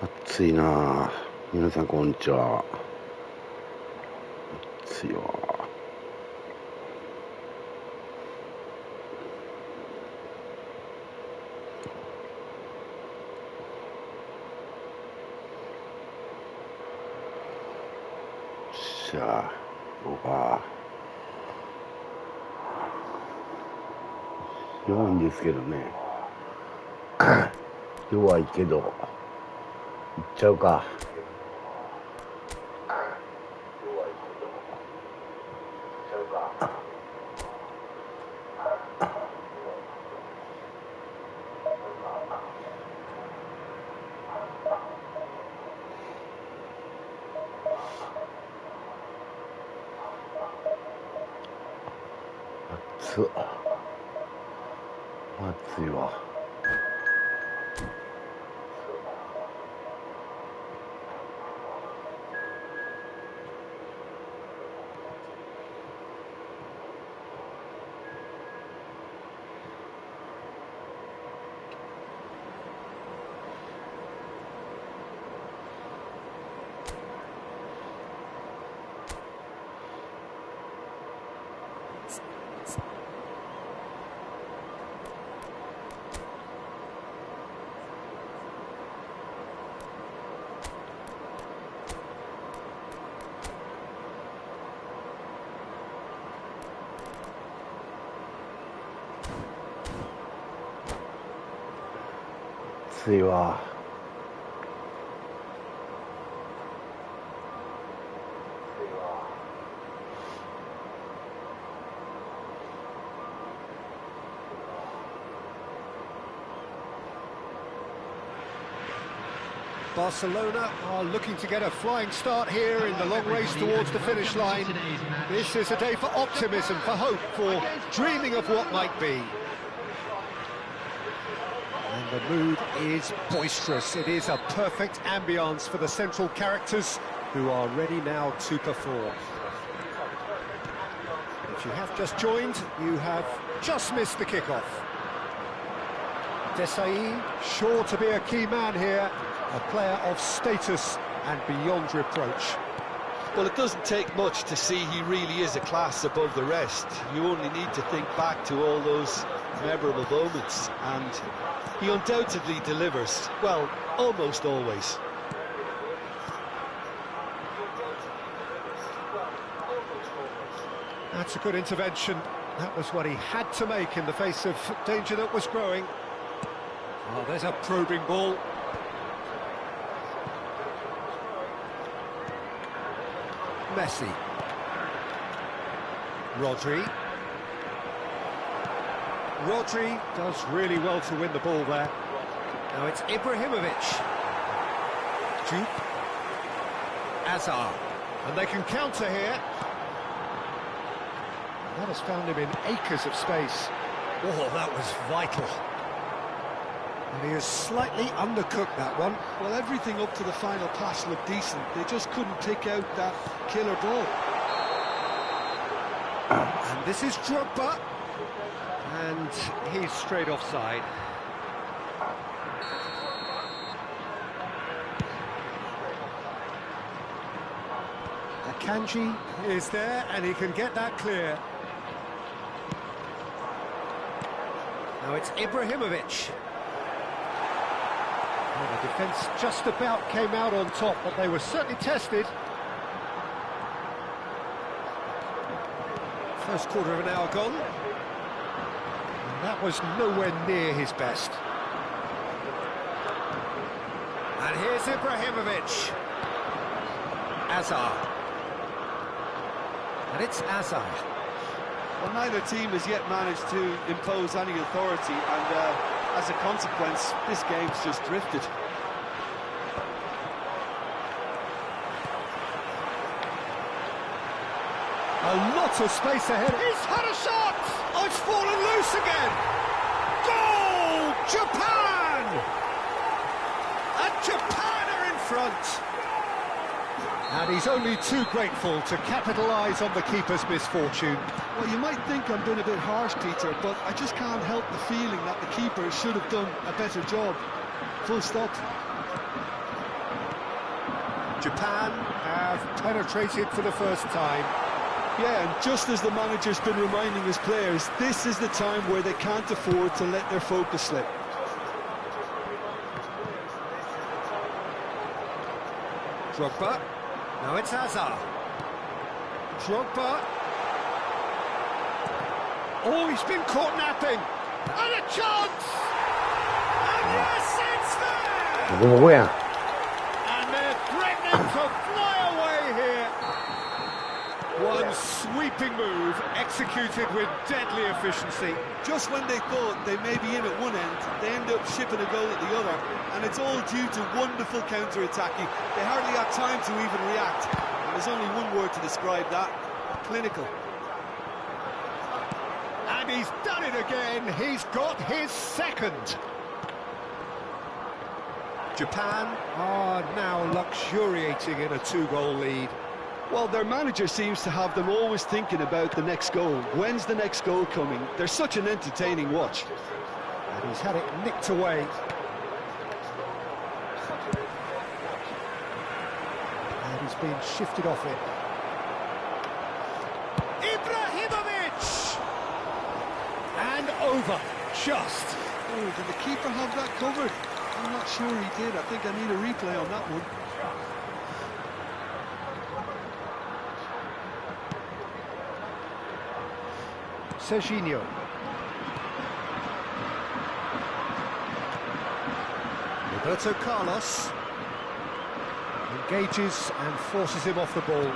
暑いな。皆さんこんにちは。暑いわ。しゃあ、行こうか。弱いんですけどね。弱いけど、行っちゃうか。暑いわ。暑いわ。Barcelona are looking to get a flying start here in the long race towards the finish line. This is a day for optimism, for hope, for dreaming of what might be. And the mood is boisterous. It is a perfect ambience for the central characters who are ready now to perform. If you have just joined, you have just missed the kickoff. Desai, sure to be a key man here. A player of status and beyond reproach. Well, it doesn't take much to see he really is a class above the rest. You only need to think back to all those memorable moments, and he undoubtedly delivers, well, almost always. That's a good intervention. That was what he had to make in the face of danger that was growing. Oh, there's a probing ball. Messi. Rodri. Rodri does really well to win the ball there. Now it's Ibrahimovic. Jupe. Azar. And they can counter here. That has found him in acres of space. Oh, that was vital. And he has slightly undercooked that one. Well, everything up to the final pass looked decent. They just couldn't pick out that killer ball. And this is Drogba. And he's straight offside. Akanji is there, and he can get that clear. Now it's Ibrahimovic. Well, the defence just about came out on top, but they were certainly tested. First quarter of an hour gone. And that was nowhere near his best. And here's Ibrahimovic. Azar. And it's Azar. Well, neither team has yet managed to impose any authority, and as a consequence, this game's just drifted. A lot of space ahead. He's had a shot! Oh, it's fallen loose again! Goal! Japan! And Japan are in front! And he's only too grateful to capitalise on the keeper's misfortune. Well, you might think I'm being a bit harsh, Peter, but I just can't help the feeling that the keeper should have done a better job. Full stop. Japan have penetrated for the first time. Yeah, and just as the manager's been reminding his players, this is the time where they can't afford to let their focus slip. Drogba. Now it's Hazard. Drogba. Oh, he's been caught napping. And a chance! And yes, it's there! 뭐야? And they're threatening to fly away here. One sweeping move, executed with deadly efficiency. Just when they thought they may be in at one end, they end up shipping a goal at the other, and it's all due to wonderful counter-attacking. They hardly had time to even react. And there's only one word to describe that: clinical. And he's done it again. He's got his second. Japan are now luxuriating in a two-goal lead. Well, their manager seems to have them always thinking about the next goal. When's the next goal coming? They're such an entertaining watch. And he's had it nicked away. And he's been shifted off it. Ibrahimovic! And over, just. Oh, did the keeper have that covered? I'm not sure he did. I think I need a replay on that one. Serginho. Roberto Carlos engages and forces him off the ball.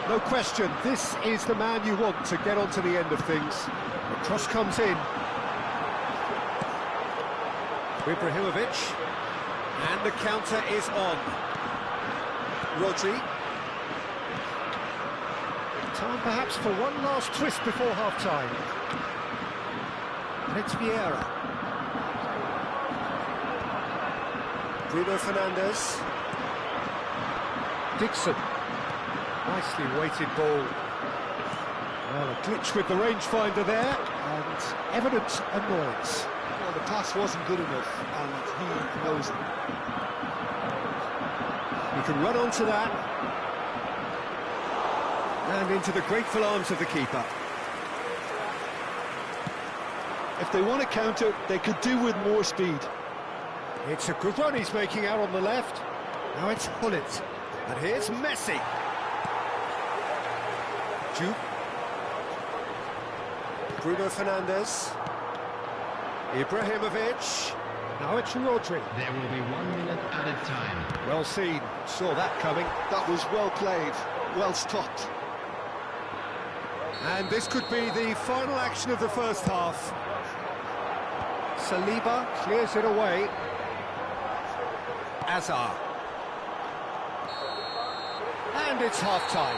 No question, this is the man you want to get onto the end of things. The cross comes in. Ibrahimovic, and the counter is on. Rodri. Time perhaps for one last twist before half-time. And it's Vieira. Bruno Fernandes. Dixon. Nicely weighted ball. Well, a glitch with the rangefinder there, and evident annoyance. Well, the pass wasn't good enough, and he knows it. You can run onto that. And into the grateful arms of the keeper. If they want to counter, they could do with more speed. It's a good run he's making out on the left. Now it's Hullet. And here's Messi. Jude. Bruno Fernandes. Ibrahimovic. Now it's Rodri. There will be 1 minute added time. Well seen. Saw that coming. That was well played, well stopped. And this could be the final action of the first half. Saliba clears it away. Hazard. And it's half-time.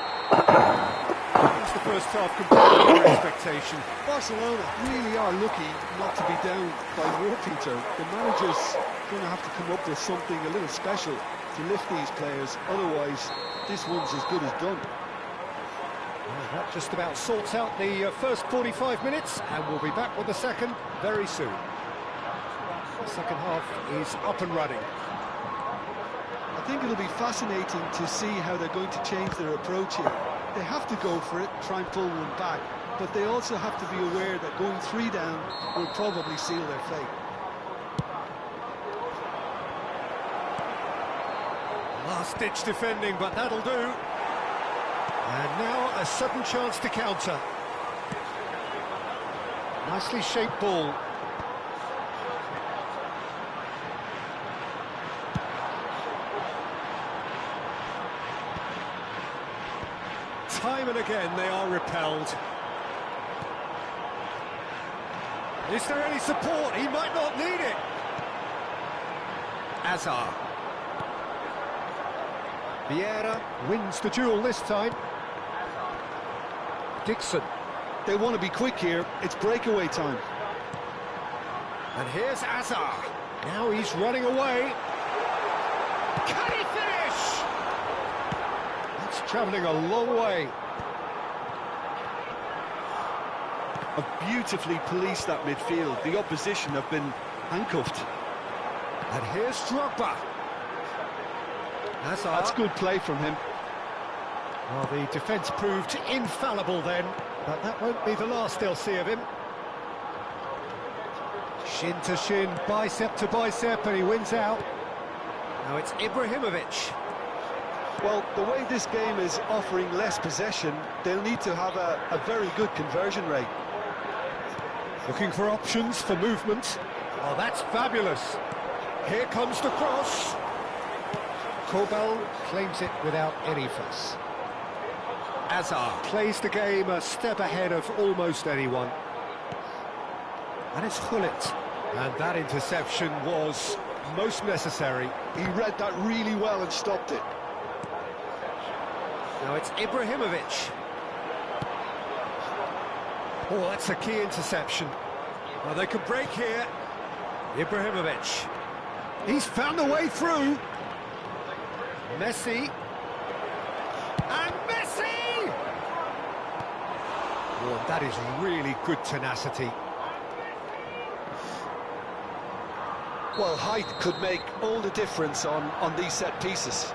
It's the first half compared to their expectation. Barcelona really are lucky not to be down by more, Peter. The manager's going to have to come up with something a little special to lift these players. Otherwise, this one's as good as done. Well, that just about sorts out the first 45 minutes, and we'll be back with the second very soon. The second half is up and running. I think it'll be fascinating to see how they're going to change their approach here. They have to go for it, try and pull one back, but they also have to be aware that going 3 down will probably seal their fate. Last-ditch defending, but that'll do. And now a sudden chance to counter. Nicely shaped ball. Time and again they are repelled. Is there any support? He might not need it. Hazard. Vieira wins the duel this time. Dixon. They want to be quick here. It's breakaway time. And here's Hazard. Now he's running away. Can he finish? That's travelling a long way. Have beautifully policed that midfield. The opposition have been handcuffed. And here's Drogba. That's good play from him. Well, the defence proved infallible then, but that won't be the last they'll see of him. Shin to shin, bicep to bicep, and he wins out. Now it's Ibrahimovic. Well, the way this game is offering less possession, they'll need to have a very good conversion rate. Looking for options for movement. Oh, that's fabulous. Here comes the cross. Kobel claims it without any fuss. Azar plays the game a step ahead of almost anyone. And it's Hullet. And that interception was most necessary. He read that really well and stopped it. Now it's Ibrahimovic. Oh, that's a key interception. Well, they could break here. Ibrahimovic. He's found a way through. Messi. And Messi! Oh, that is really good tenacity. Well, height could make all the difference on these set pieces.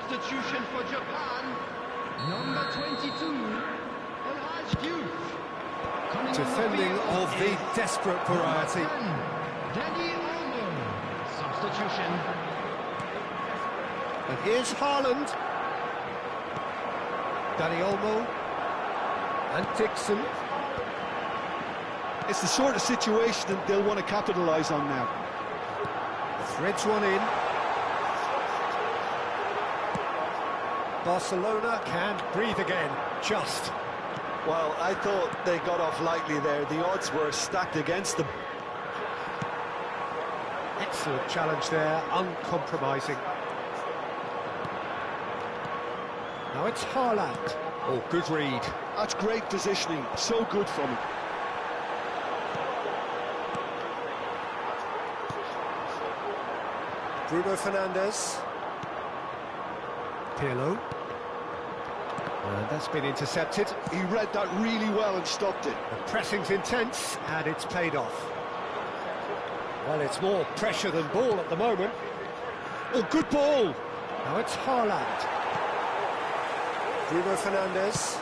Substitution for Japan, number 22, El Youth. Defending of the desperate variety. Danny Olmo, substitution. And here's Haaland. Danny Olmo. And Dixon. It's the sort of situation that they'll want to capitalise on now. Threads one in. Barcelona can breathe again, just. Well, I thought they got off lightly there. The odds were stacked against them. Excellent challenge there, uncompromising. Now it's Haaland. Oh, good read. That's great positioning, so good from him. Bruno Fernandes. Pirlo. And that's been intercepted. He read that really well and stopped it. The pressing's intense, and it's paid off. Well, it's more pressure than ball at the moment. Oh, good ball! Now it's Haaland. Bruno Fernandes.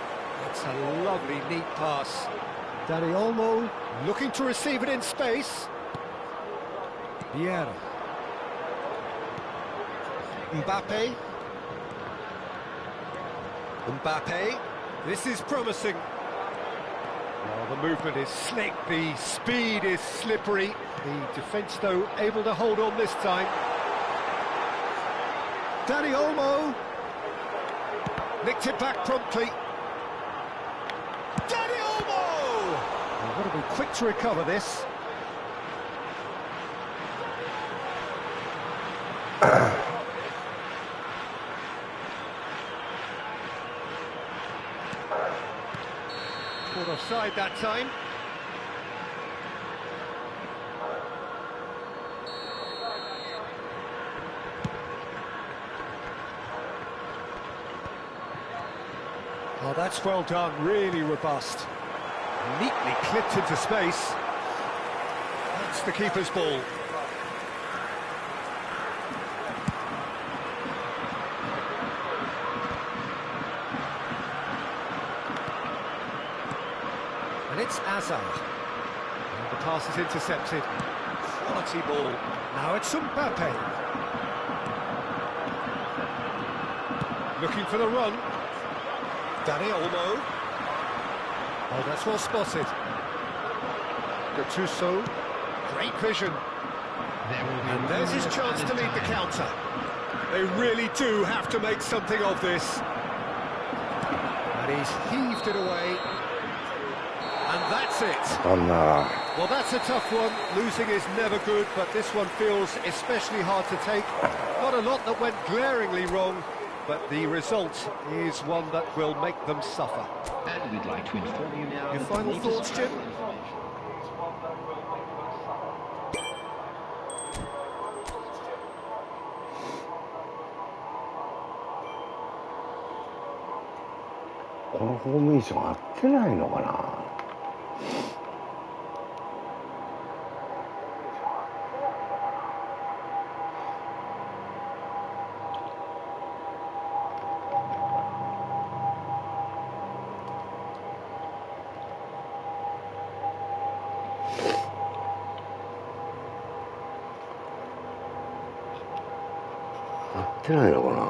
It's a lovely, neat pass. Danny Olmo looking to receive it in space. Vieira. Mbappe. Mbappe, this is promising. Well, the movement is slick, the speed is slippery. The defence, though, able to hold on this time. Danny Olmo. Nicked it back promptly. Danny Olmo! They've got to be quick to recover this. Caught offside that time. Oh, that's well done, really robust. Neatly clipped into space. That's the keeper's ball. And it's Azar. And the pass is intercepted. Quality ball. Now it's Mbappe. Looking for the run. Danny Olmo. Oh, that's well spotted. Gattuso. Great vision. There will be And there's his chance to lead the counter. They really do have to make something of this. And he's heaved it away. And that's it. Well, that's a tough one. Losing is never good, but this one feels especially hard to take. Not a lot that went glaringly wrong, but the result is one that will make them suffer. And we'd like to inform you now. Your final thoughts, Jim?このフォーメーション合ってないのかな。合ってないのかな。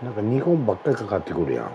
なんか2本ばっかりかかってくるやん。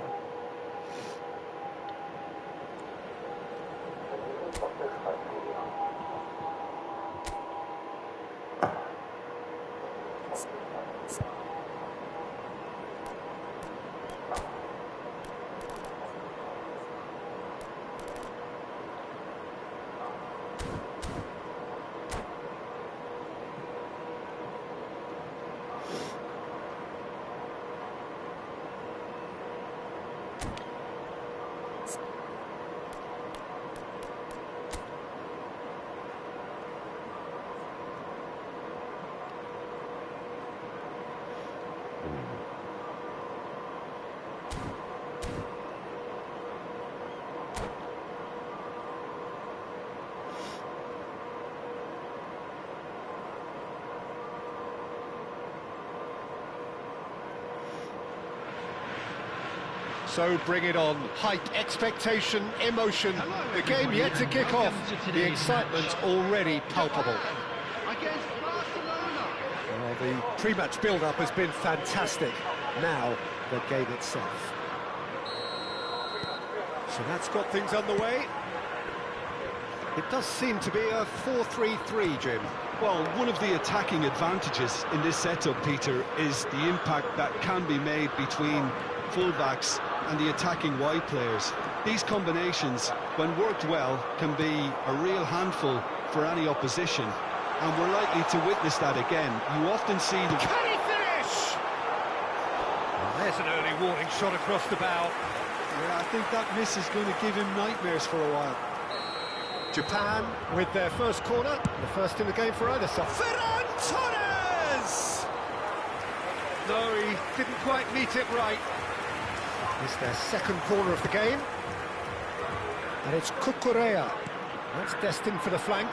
So bring it on. Hype, expectation, emotion. The game yet to kick off. The excitement already palpable. Well, the pre-match build-up has been fantastic. Now, the game itself. So that's got things underway. It does seem to be a 4-3-3, Jim. Well, one of the attacking advantages in this setup, Peter, is the impact that can be made between fullbacks and the attacking wide players. These combinations, when worked well, can be a real handful for any opposition, and we're likely to witness that again. You often see the... Can he finish? And there's an early warning shot across the bow. Yeah, I think that miss is going to give him nightmares for a while. Japan with their first corner, the first in the game for either side. Ferran Torres! No, he didn't quite meet it right. It's their second corner of the game. And it's Cucurella. That's destined for the flank.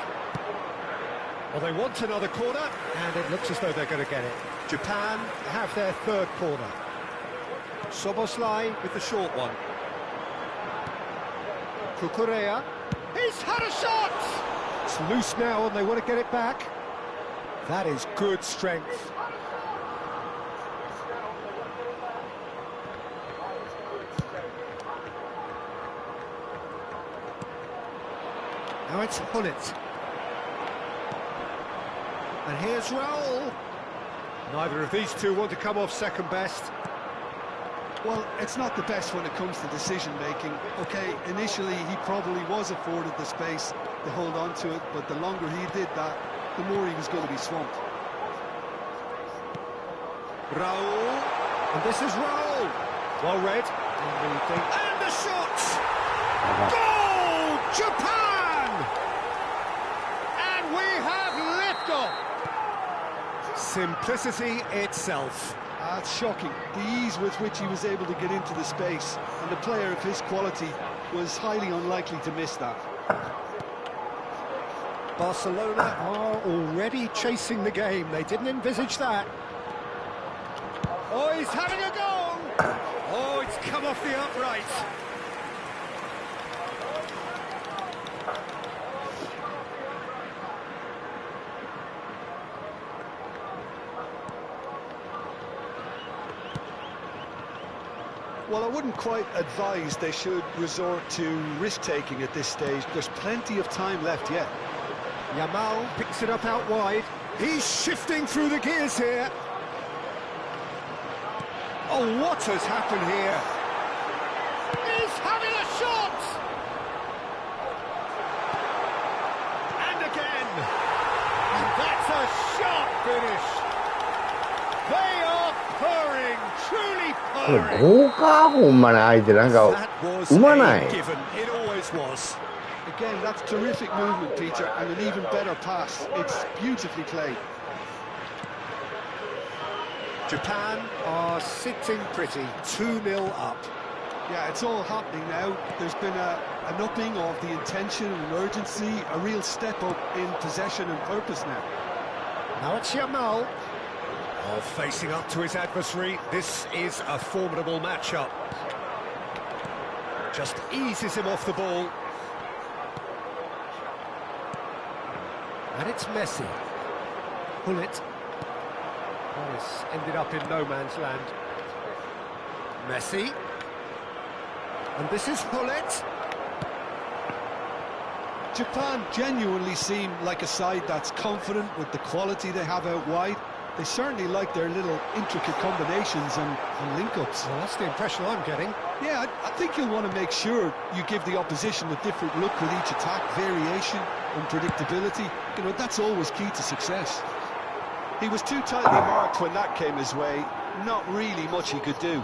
Well, they want another corner, and it looks as though they're going to get it. Japan have their third corner. Soboslai with the short one. Cucurella. He's had a shot! It's loose now, and they want to get it back. That is good strength. Now it's Hullet. And here's Raul. Neither of these two want to come off second best. Well, it's not the best when it comes to decision-making. OK, initially he probably was afforded the space to hold on to it, but the longer he did that, the more he was going to be swamped. Raul. And this is Raul. Well read. And the shot! Goal! Japan! And we have liftoff! Simplicity itself. It's shocking, the ease with which he was able to get into the space, and the player of his quality was highly unlikely to miss that. Barcelona are already chasing the game. They didn't envisage that. Oh, he's having a go! Oh, it's come off the upright. Well, I wouldn't quite advise they should resort to risk-taking at this stage. There's plenty of time left yet. Yamal picks it up out wide. He's shifting through the gears here. Oh, what has happened here? He's having a shot! And again! And that's a sharp finish! They are purring, truly これ purring. 豪華ほんまに相手なんか That was 生まない a given. It always was. Again, that's terrific movement, Peter, and an even better pass. It's beautifully played. Japan are sitting pretty, 2-0 up. Yeah, it's all happening now. There's been an upping of the intention and urgency, a real step up in possession and purpose now. Now it's Yamal. Oh, facing up to his adversary. This is a formidable matchup. Just eases him off the ball. And it's Messi. Hullet. This ended up in no man's land. Messi. And this is Hullet. Japan genuinely seem like a side that's confident with the quality they have out wide. They certainly like their little intricate combinations and link-ups. Well, that's the impression I'm getting. Yeah, I think you'll want to make sure you give the opposition a different look with each attack, variation, unpredictability. You know, that's always key to success. He was too tightly marked when that came his way. Not really much he could do.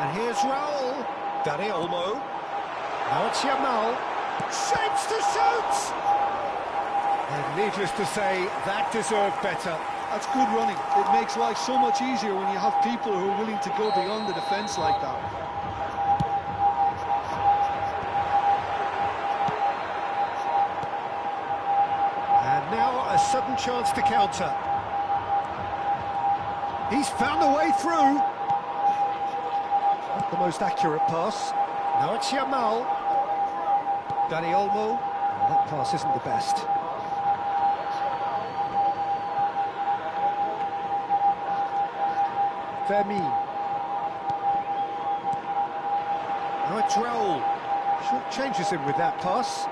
And here's Raul. Dani Olmo. Now it's Yamal. Shapes to shoot! And needless to say, that deserved better. That's good running. It makes life so much easier when you have people who are willing to go beyond the defence like that. And now a sudden chance to counter. He's found a way through. Not the most accurate pass. Now it's Yamal. Dani Olmo. Oh, that pass isn't the best. Vermin. Now it's Raul. Short changes him with that pass.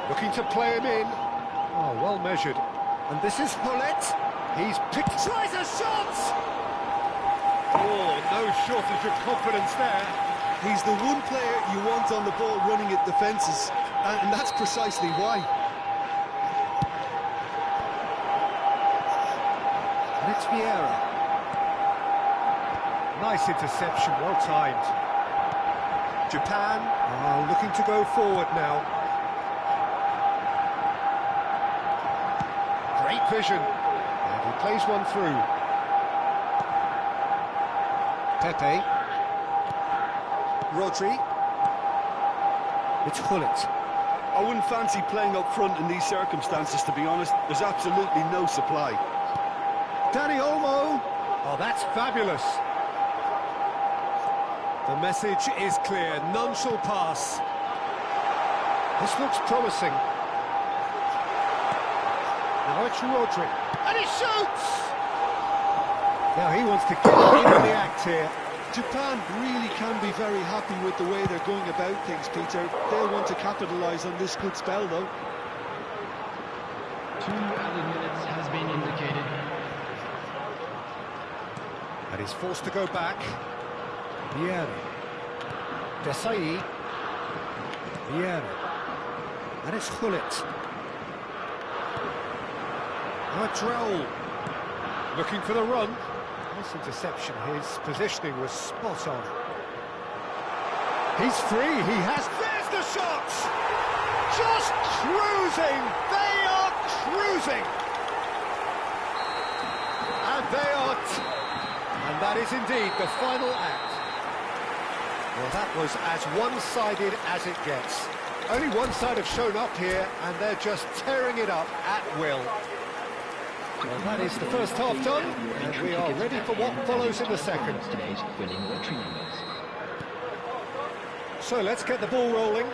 Looking to play him in. Oh, well measured. And this is Hullet. He's picked... Tries a shot! Oh, no shortage of confidence there. He's the one player you want on the ball running at defences, and that's precisely why. And it's Vieira. Nice interception, well timed. Japan are looking to go forward now. Great vision. And he plays one through. Pepe. Rodri. It's Hullet. I wouldn't fancy playing up front in these circumstances, to be honest. There's absolutely no supply. Danny Olmo. Oh, that's fabulous. The message is clear. None shall pass. This looks promising. Now it's Rodri. And he shoots! Now he wants to get into the act here. Japan really can be very happy with the way they're going about things, Peter. They'll want to capitalise on this good spell, though. 2 added minutes has been indicated. And he's forced to go back. Vieira. Desai. Vieira. And it's Hullet. Drell. Looking for the run. Nice interception. His positioning was spot on. He's free. He has... There's the shot! Just cruising. They are cruising. And they are... And that is indeed the final act. Well, that was as one-sided as it gets. Only one side have shown up here, and they're just tearing it up at will. Well, that is the first half done, and we are ready for what follows in the second. So let's get the ball rolling.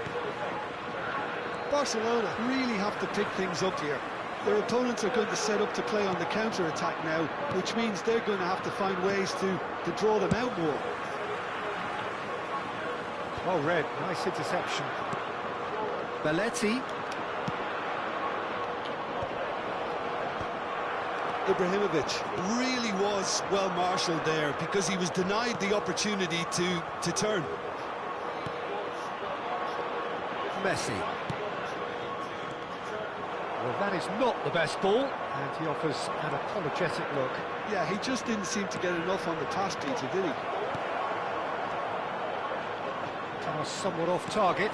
Barcelona really have to pick things up here. Their opponents are going to set up to play on the counter-attack now, which means they're going to have to find ways to draw them out more. Well read, nice interception. Belletti. Ibrahimovic really was well marshalled there because he was denied the opportunity to turn. Messi. Well, that is not the best ball, and he offers an apologetic look. Yeah, he just didn't seem to get enough on the pass, Peter, did he? Pass somewhat off target.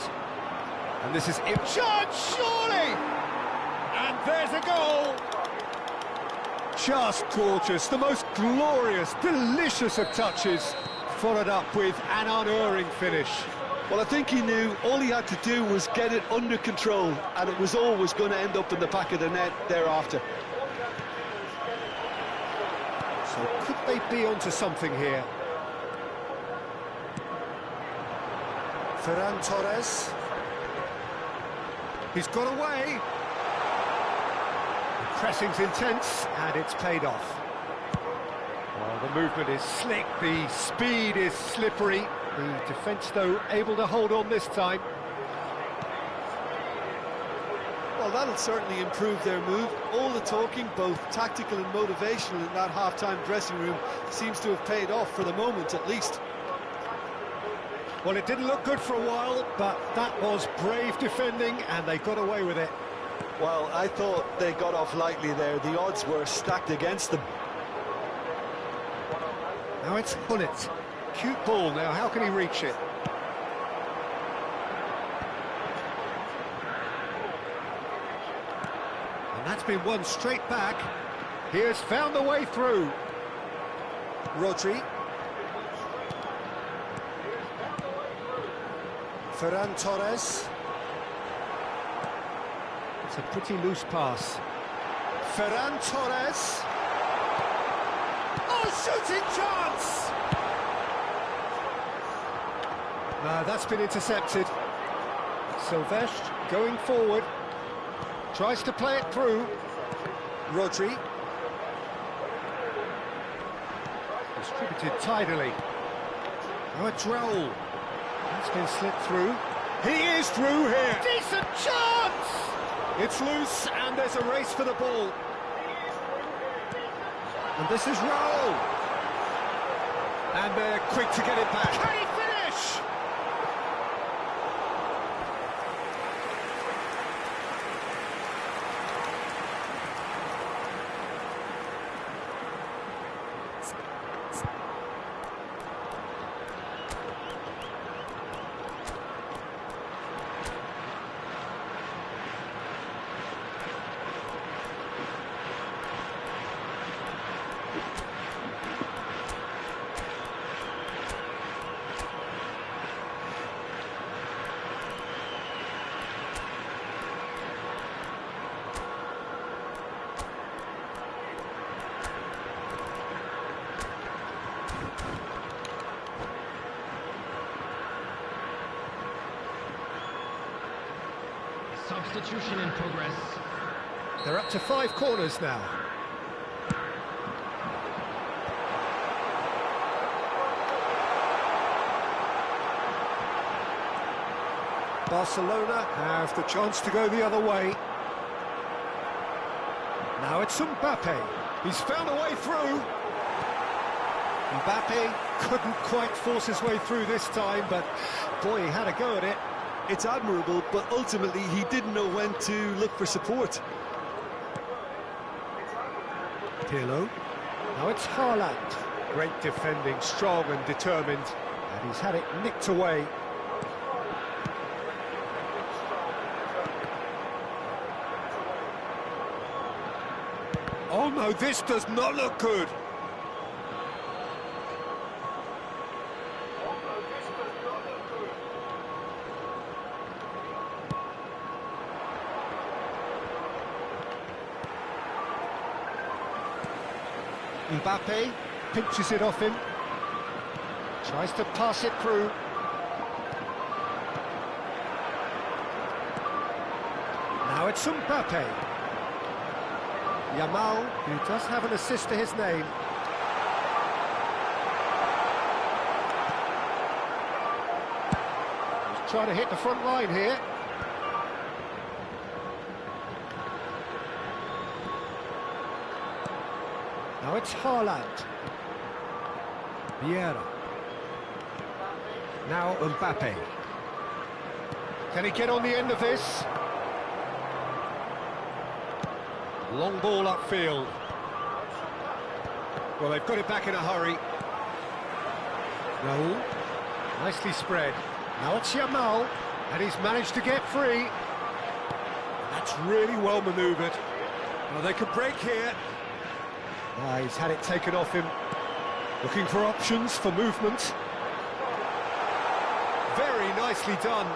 And this is in charge, surely! And there's a goal! Just gorgeous, the most glorious, delicious of touches, followed up with an unerring finish. Well, I think he knew all he had to do was get it under control, and it was always going to end up in the back of the net thereafter. So could they be onto something here? Ferran Torres. He's got away. The pressing's intense, and it's paid off. Well, the movement is slick, the speed is slippery. The defence, though, able to hold on this time. Well, that'll certainly improve their move. All the talking, both tactical and motivational, in that half-time dressing room seems to have paid off for the moment, at least. Well, it didn't look good for a while, but that was brave defending, and they got away with it. Well, I thought they got off lightly there. The odds were stacked against them. Now it's Hullet. Cute ball now, how can he reach it? And that's been won straight back. He has found the way through. Rodri. Ferran Torres. It's a pretty loose pass. Ferran Torres. Oh, shooting chance! That's been intercepted. Silvestre going forward. Tries to play it through. Rodri. Distributed tidily. Now a Drell. That's been slipped through. He is through here. Decent chance! It's loose, and there's a race for the ball. And this is Raul. And they're quick to get it back. Can he finish? Substitution in progress. They're up to 5 corners now. Barcelona have the chance to go the other way. Now it's Mbappe. He's found a way through. Mbappe couldn't quite force his way through this time, but boy, he had a go at it. It's admirable, but ultimately he didn't know when to look for support. Pirlo. Now it's Haaland. Great defending, strong and determined. And he's had it nicked away. Oh no, this does not look good. Mbappe pinches it off him, tries to pass it through. Now it's Mbappe. Yamal, who does have an assist to his name. He's trying to hit the front line here. Now it's Haaland. Vieira. Now Mbappe. Can he get on the end of this? Long ball upfield. Well, they've got it back in a hurry. Raul. Nicely spread. Now it's Yamal. And he's managed to get free. That's really well manoeuvred. Well, they could break here. He's had it taken off him. Looking for options for movement. Very nicely done.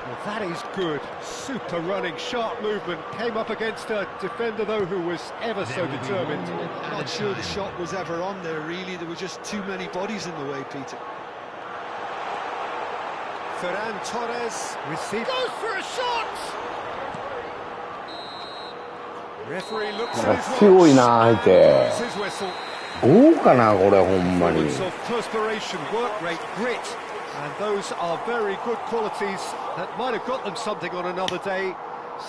Well, that is good. Super running, sharp movement. Came up against a defender, though, who was ever so determined. Not sure the shot was ever on there, really. There were just too many bodies in the way, Peter. Ferran Torres receives. Goes for a shot! Referee looks at his watch. 強いな、相手。 His whistle. どうかな、これ、ほんまに。 Moments of perspiration, work rate, grit, and those are very good qualities that might have got them something on another day.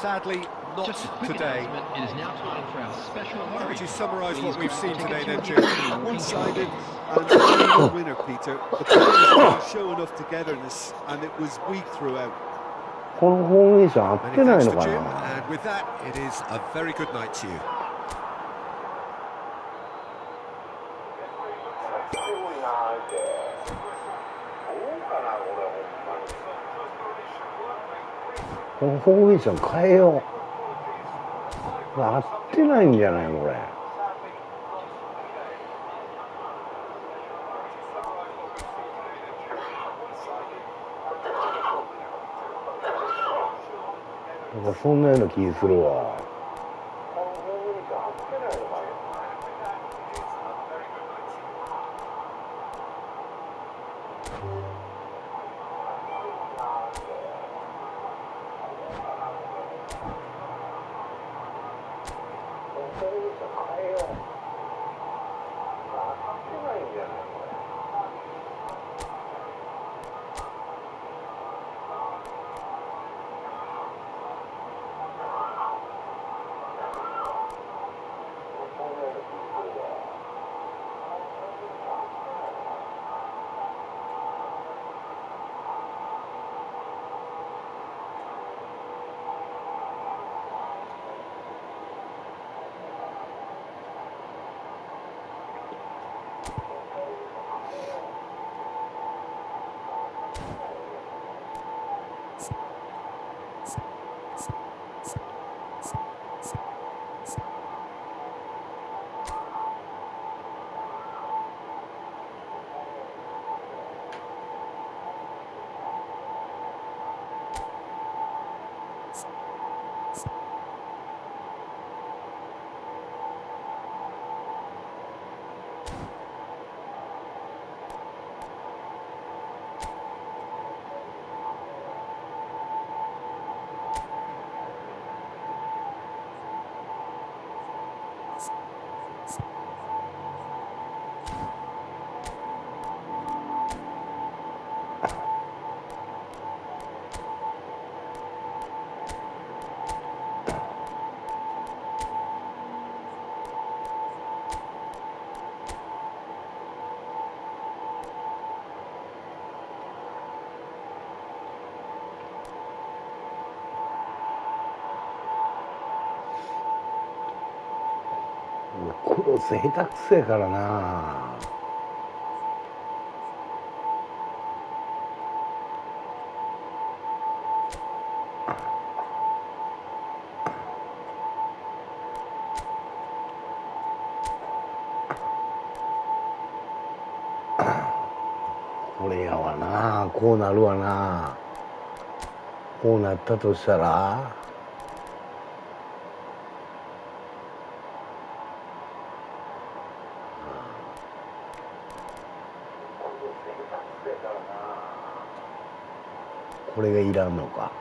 Sadly, not Just a quick today. announcement, it is now time for our special How would you summarise what Please we've grab seen your today then, tickets Jim? One-sided and a winner, Peter. The players didn't show enough togetherness, and it was weak throughout. このフォーメーション合っ Many てない thanks の to か Jim, な。 and with that, it is a very good night to you. 強いな、相手。どうかな、これ、ほんまに。このフォーメーション変えよう。合ってないんじゃないこれ。なんかそんなような気するわ。クロス下手くそやからな。これやわな。こうなるわな。こうなったとしたら、これがいらんのか。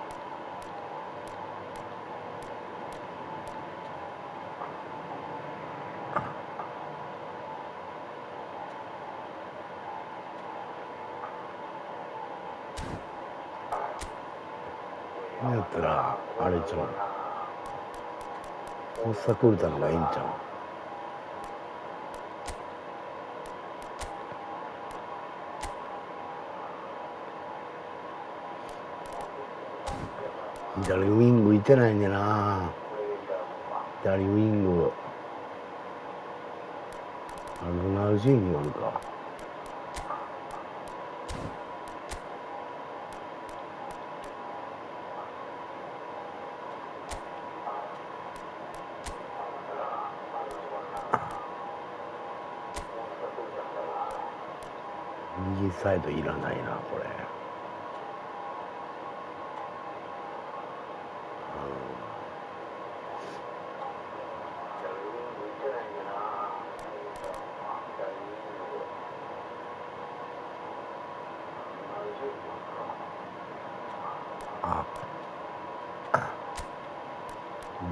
やったらあれちゃう、コスタクルタのがいいんちゃう。左ウイングいてないんでな。左ウイングロナウジーニおるか。右サイドいらないなこれ。あ、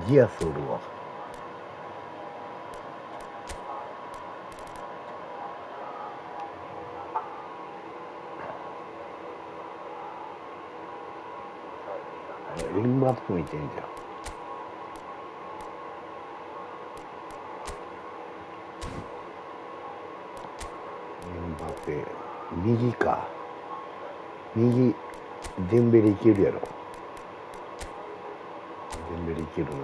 ギアスおるわ。エムバペもいてんじゃん。エムバペ右か。右デンベレいけるやろ。デンベレいけるな。よ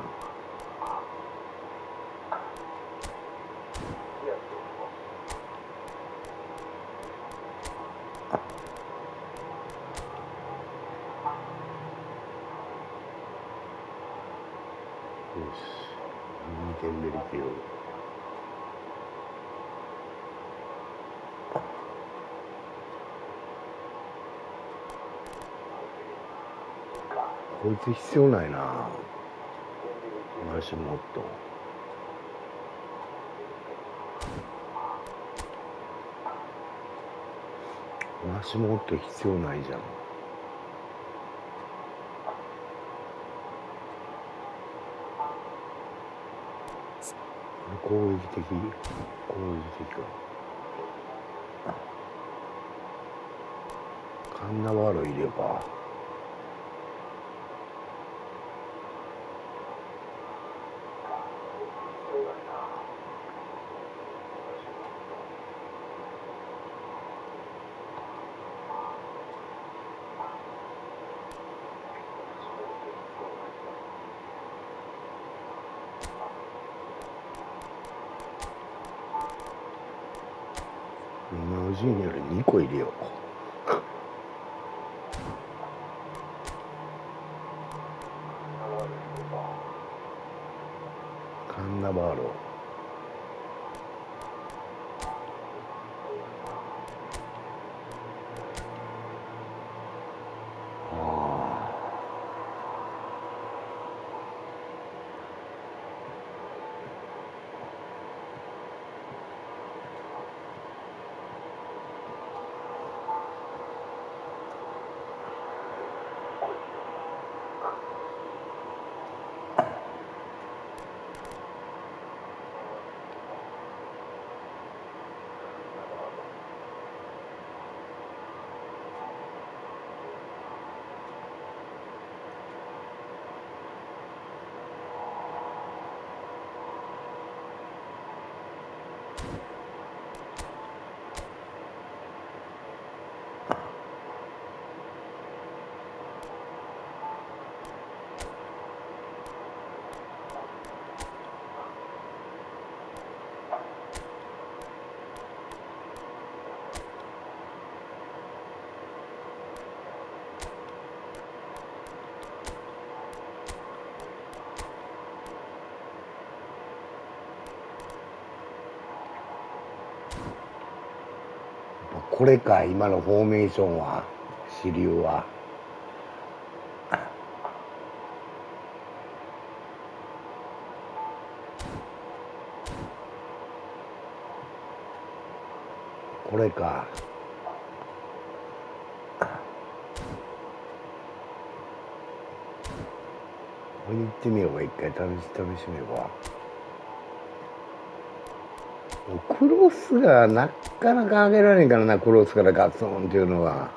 し、右デンベレいける。こいつ必要ないな。足もっと。足もっと必要ないじゃん。攻撃的か。カンナバーロいれば。ロナウジーニより2個入れよう。カンナバーロ。これか、今のフォーメーションは、主流は。これか。これに行ってみようか、一回試してみようか。クロスがなかなか上げられんからな、クロスからガツンっていうのは。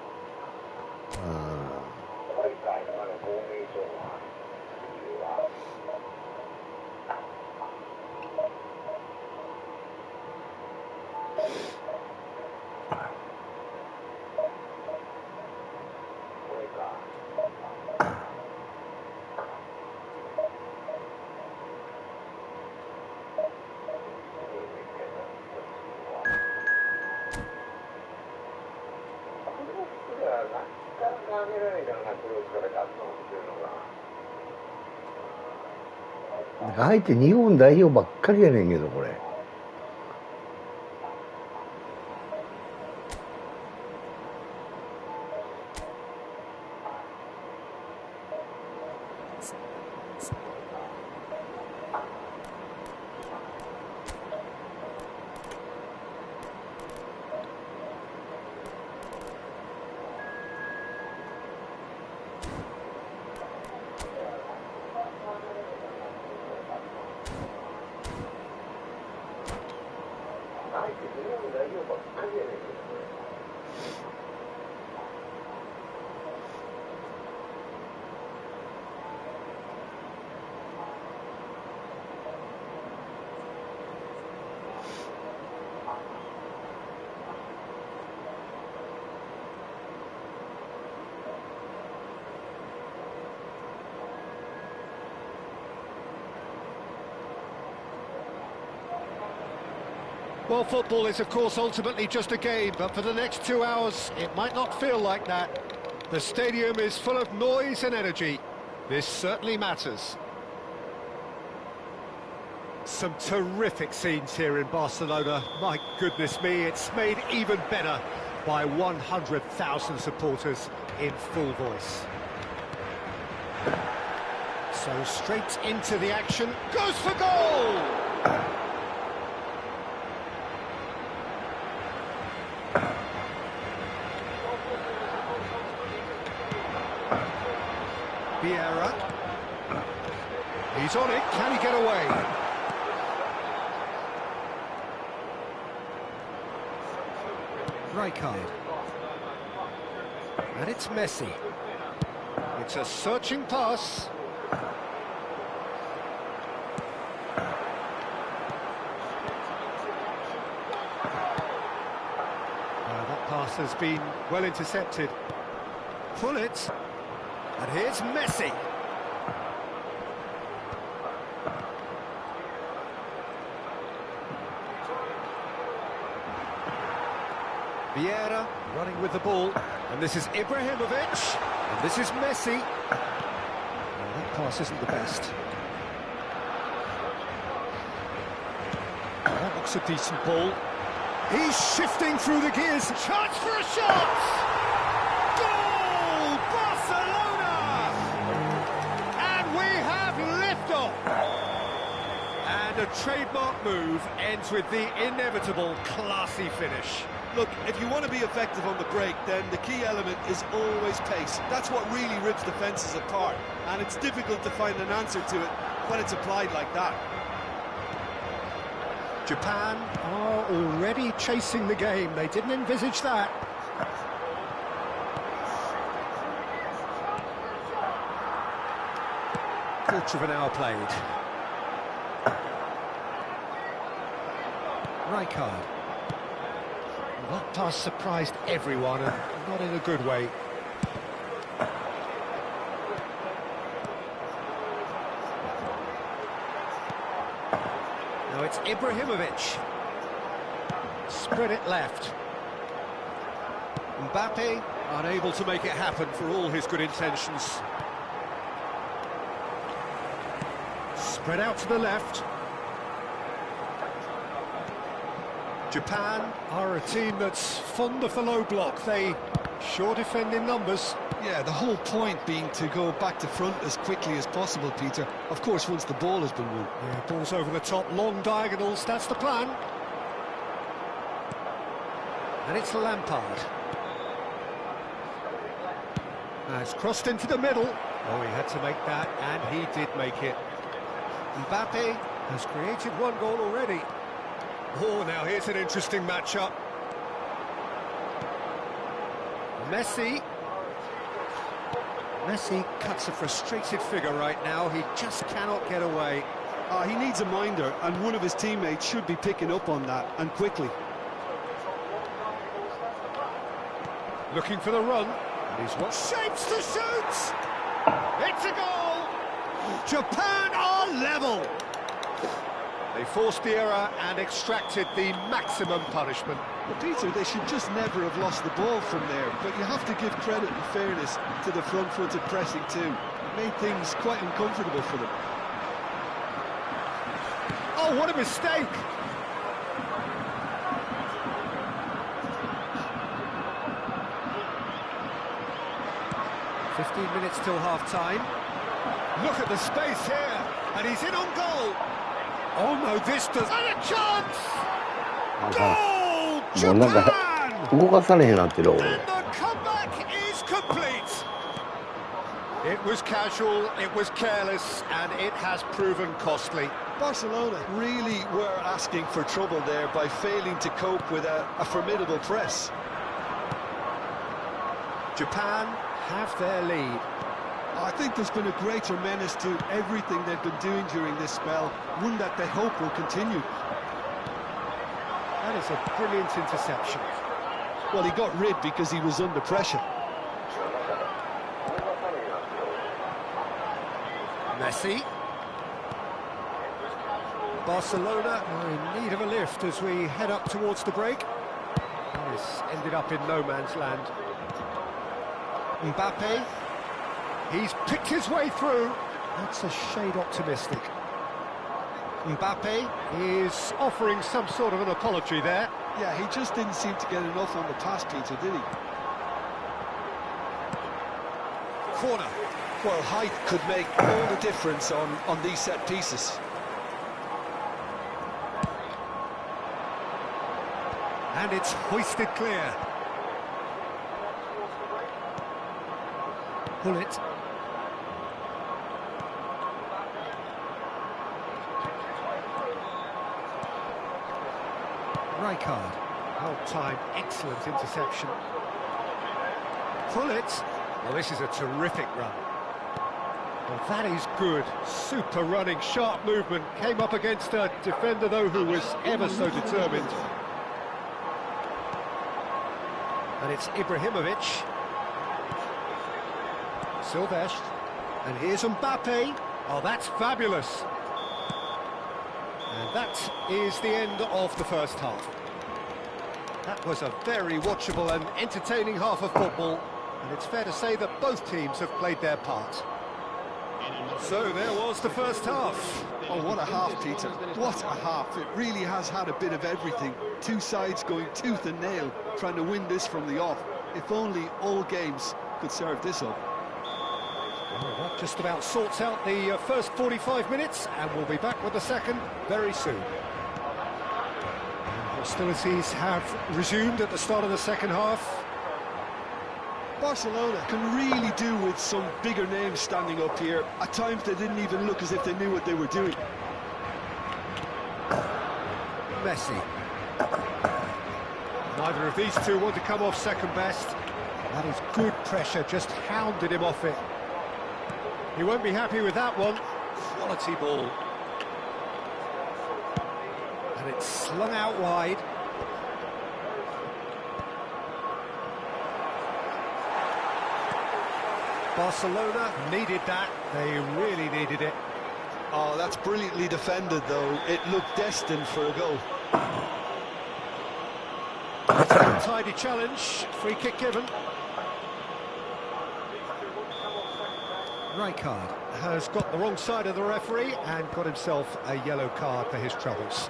相手日本代表ばっかりやねんけど、これ。Well, football is, of course, ultimately just a game, but for the next 2 hours, it might not feel like that. The stadium is full of noise and energy. This certainly matters. Some terrific scenes here in Barcelona. My goodness me, it's made even better by 100,000 supporters in full voice. So straight into the action, goes for goal! Vieira. He's on it, can he get away? Rijkaard. And it's Messi. It's a searching pass. That pass has been well intercepted. Pull it. And here's Messi. Vieira running with the ball. And this is Ibrahimovic. And this is Messi. Well, that pass isn't the best. That looks a decent ball. He's shifting through the gears. Chance for a shot! Goal! Barcelona! And we have liftoff! And a trademark move ends with the inevitable classy finish. Look, if you want to be effective on the break, then the key element is always pace. That's what really rips defences apart, and it's difficult to find an answer to it when it's applied like that. Japan are already chasing the game. They didn't envisage that. Quarter of an hour played. Rijkaard. That pass surprised everyone, and not in a good way. Now it's Ibrahimovic. Spread it left. Mbappe unable to make it happen for all his good intentions. Spread out to the left. Japan are a team that's fond of the low block. They sure defend in numbers. Yeah, the whole point being to go back to front as quickly as possible, Peter. Of course, once the ball has been won. Yeah, ball's over the top, long diagonals, that's the plan. And it's Lampard. It's crossed into the middle. Oh, he had to make that, and he did make it. Mbappe has created one goal already. Oh, now here's an interesting matchup. Messi cuts a frustrated figure right now. He just cannot get away. He needs a minder, and one of his teammates should be picking up on that, and quickly. Looking for the run. He's what shapes to shoot! It's a goal! Japan are level! They forced the error and extracted the maximum punishment. Well, Peter, they should just never have lost the ball from there, but you have to give credit and fairness to the front-footed pressing too. It made things quite uncomfortable for them. Oh, what a mistake! "15 minutes till half-time. Look at the space here, and he's in on goal. Oh no, this does... And a chance! Goal! もうなんか Japan! 動かされへんなってる。 And the comeback is complete. It was casual, it was careless, and it has proven costly. Barcelona really were asking for trouble there by failing to cope with a formidable press. Japan have their lead. I think there's been a greater menace to everything they've been doing during this spell, one that they hope will continue. That is a brilliant interception. Well, he got rid because he was under pressure. Messi. Barcelona are in need of a lift as we head up towards the break. This ended up in no man's land. Mbappe. He's picked his way through. That's a shade optimistic. Mbappe is offering some sort of an apology there. Yeah, he just didn't seem to get enough on the pass, Peter, did he? Corner. Well, height could make all the difference on these set pieces. And it's hoisted clear. Pull it. Rijkaard. Well timed, excellent interception. Pull it. Well, this is a terrific run. Well, that is good. Super running, sharp movement. Came up against a defender, though, who was ever so determined. And it's Ibrahimovic. Silvestre. And here's Mbappe. Oh, that's fabulous. And that is the end of the first half. That was a very watchable and entertaining half of football. And it's fair to say that both teams have played their part. So there was the first half. Oh, what a half, Peter. What a half. It really has had a bit of everything. Two sides going tooth and nail, trying to win this from the off. If only all games could serve this up. Well, that just about sorts out the first 45 minutes, and we'll be back with the second very soon. And hostilities have resumed at the start of the second half. Barcelona can really do with some bigger names standing up here. At times they didn't even look as if they knew what they were doing. Messi. Neither of these two want to come off second best. That is good pressure, just hounded him off it. He won't be happy with that one. Quality ball. And it's slung out wide. Barcelona needed that. They really needed it. Oh, that's brilliantly defended, though. It looked destined for a goal. Tidy challenge. Free kick given. Rijkaard has got the wrong side of the referee and got himself a yellow card for his troubles.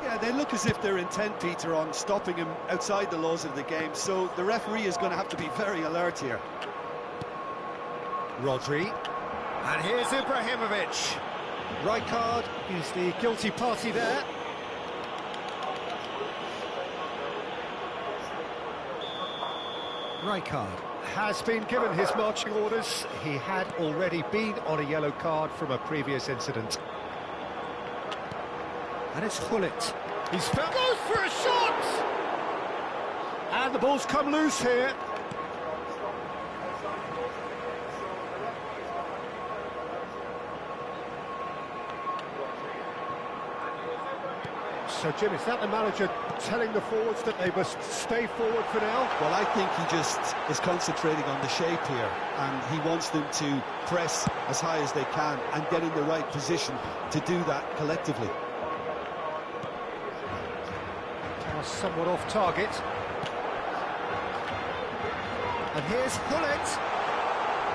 Yeah, they look as if they're intent, Peter, on stopping him outside the laws of the game, so the referee is going to have to be very alert here. Rodri. And here's Ibrahimovic. Right card is the guilty party there. Right card has been given his marching orders. He had already been on a yellow card from a previous incident. And it's Hullet. He's found, goes for a shot! And the ball's come loose here. So, Jim, is that the manager telling the forwards that they must stay forward for now? Well, I think he just is concentrating on the shape here, and he wants them to press as high as they can and get in the right position to do that collectively. Somewhat off target. And here's Hullet.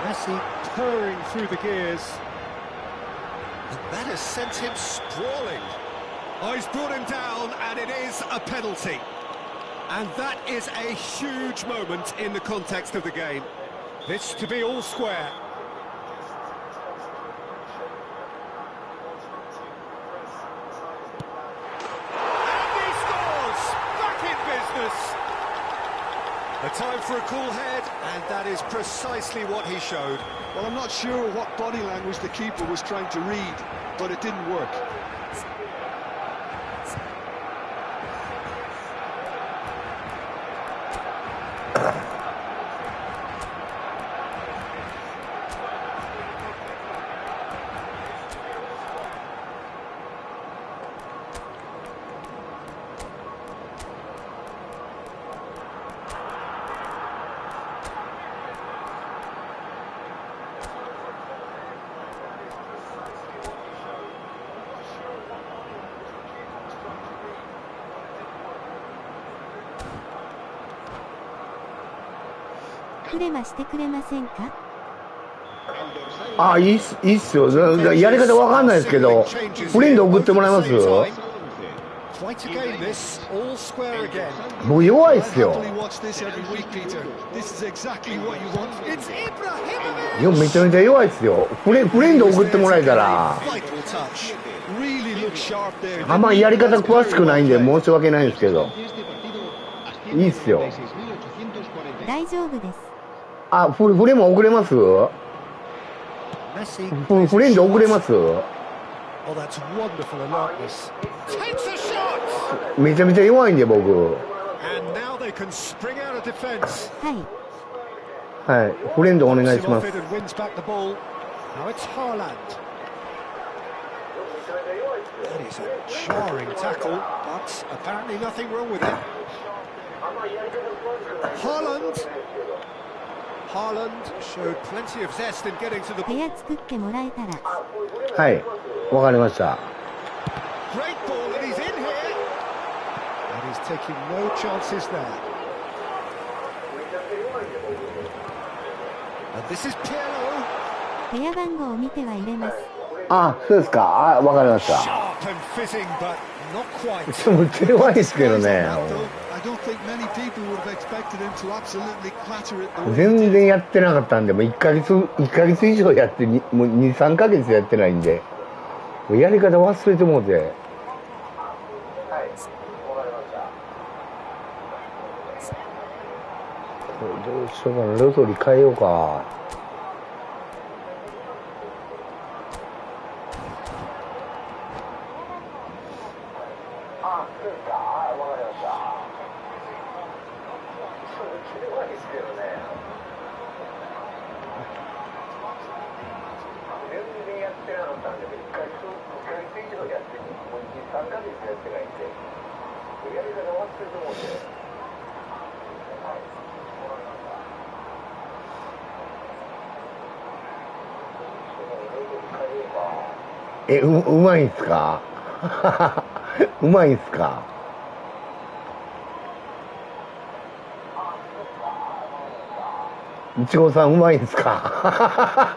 Messi purring through the gears. And that has sent him sprawling. Oh, he's brought him down, and it is a penalty. And that is a huge moment in the context of the game. This to be all square. A time for a cool head, and that is precisely what he showed. Well, I'm not sure what body language the keeper was trying to read, but it didn't work.クレマしてくれませんか？あ、いいっすよ。やり方わかんないですけど、フレンド送ってもらえます？僕弱いっすよ。いや、めちゃめちゃ弱いっすよ。フレンド送ってもらえたら。あんまやり方詳しくないんで申し訳ないんですけど。いいっすよ。大丈夫です。あ、フレも送れます？フレンド送れます？めちゃめちゃ弱いんで僕。はい。はい、フレンドお願いします。部屋作ってもらえたら。はい、わかりました。部屋番号を見ては入れます。あ、そうですか。あ、わかりました。めっちゃ弱いですけどね。全然やってなかったんで、もう1ヶ月以上やって、もう2、3ヶ月やってないんで、もうやり方忘れてもうて。はい、わかりました。どうしようかな、ロトリ変えようか。うまいんすか？うまいんすか？いちごさんうまいんすか？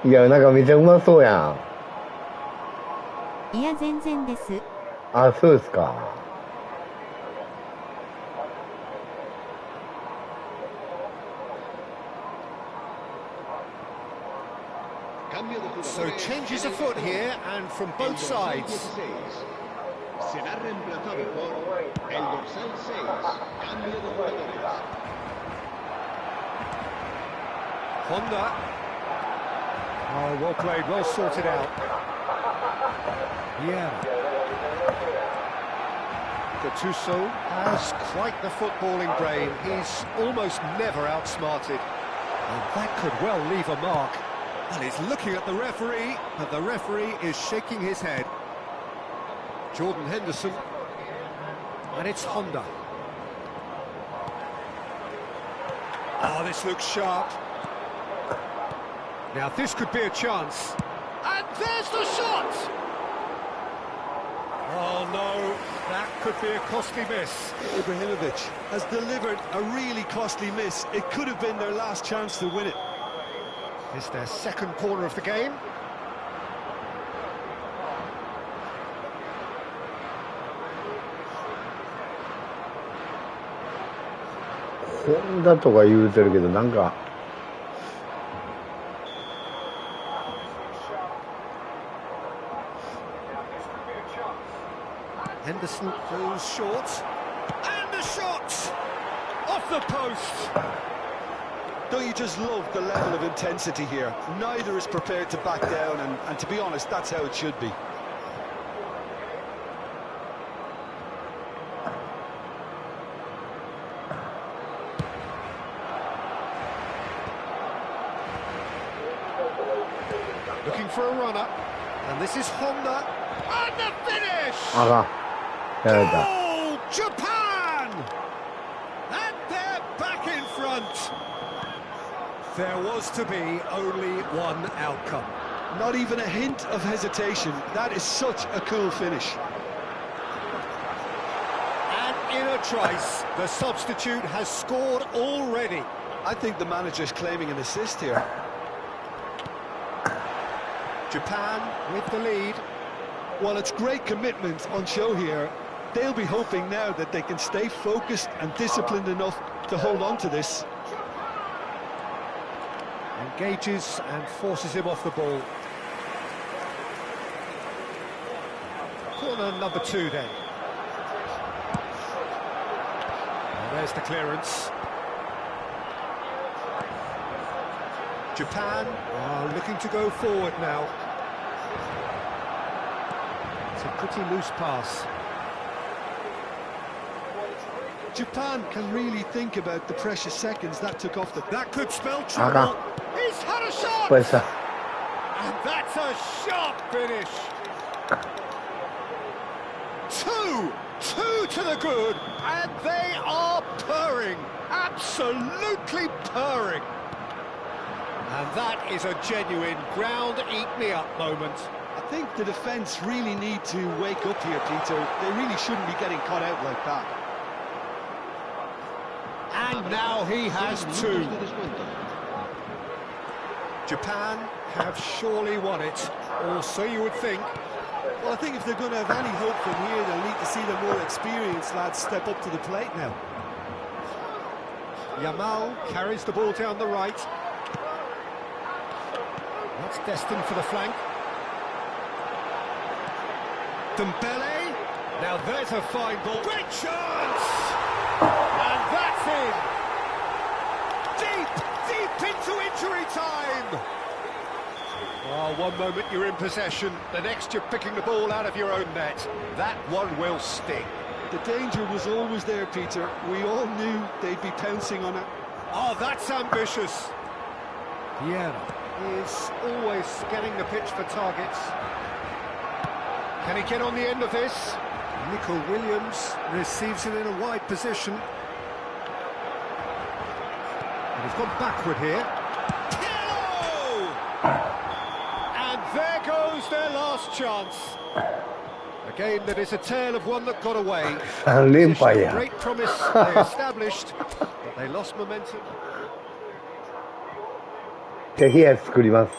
いや、なんかめちゃうまそうやん。いや、全然です。あ、そうですか。So changes afoot here and from both sides. Será reemplazado por el dorsal 6. Cambio de jugadores. Honda. Oh, well played, well sorted out. Yeah. Gattuso has quite the footballing brain. He's almost never outsmarted. And that could well leave a mark. And he's looking at the referee, but the referee is shaking his head. Jordan Henderson. And it's Honda. Oh, this looks sharp. Now this could be a chance. And there's the shot! Oh no, that could be a costly miss. Ibrahimovic has delivered a really costly miss. It could have been their last chance to win it. It's their second corner of the game.本田とか言うてるけど、なんか。Henderson goes short. And the shot! Off the post! Don't you just love the level of intensity here? Neither is prepared to back down, and to be honest, that's how it should be. Looking for a runner. And this is Honda. And the finish! あかん。やられた。 Goal! Japan! And they're back in front. There was to be only one outcome. Not even a hint of hesitation. That is such a cool finish. And in a trice, the substitute has scored already. I think the manager's claiming an assist here. Japan with the lead. While it's great commitment on show here, they'll be hoping now that they can stay focused and disciplined enough to hold on to this. Engages and forces him off the ball. Corner number 2 then. And there's the clearance. Japan are looking to go forward now. It's a pretty loose pass. Japan can really think about the precious seconds that took off the... That could spell Aga. trouble. He's had a shot! Pues, And that's a sharp finish. 2 to the good, and they are purring, absolutely purring. And that is a genuine ground-eat-me-up moment. I think the defence really need to wake up here, Peter. They really shouldn't be getting caught out like that. And now he has 2. Japan have surely won it, or so you would think. Well, I think if they're going to have any hope from here, they'll need to see the more experienced lads step up to the plate now. Yamal carries the ball down the right. That's destined for the flank. Dembele. Now there's a fine ball. Great chance! And that's in! Deep into injury time! Oh, one moment you're in possession, the next you're picking the ball out of your own net. That one will sting. The danger was always there, Peter. We all knew they'd be pouncing on it. Oh, that's ambitious. Vieira is always scanning the pitch for targets. Can he get on the end of this? Nico Williams receives it in a wide position. And he's gone backward here. Pirlo! And there goes their last chance. A game that is a tale of one that got away. 3連敗や。 Great promise they established, but they lost momentum. 手冷や作ります。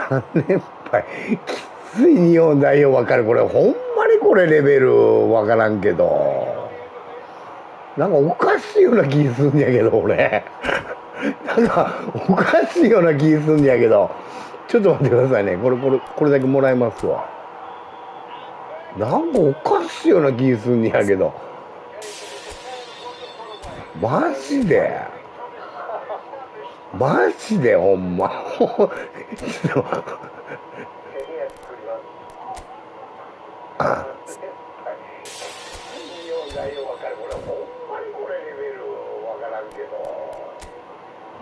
3連敗。きつい日本代表わかる。これほんこれレベルわからんけど。なんかおかしいような気すんやけど、俺。なんかおかしいような気すんやけど。ちょっと待ってくださいね。これだけもらいますわ。なんかおかしいような気すんやけど。マジでほんま。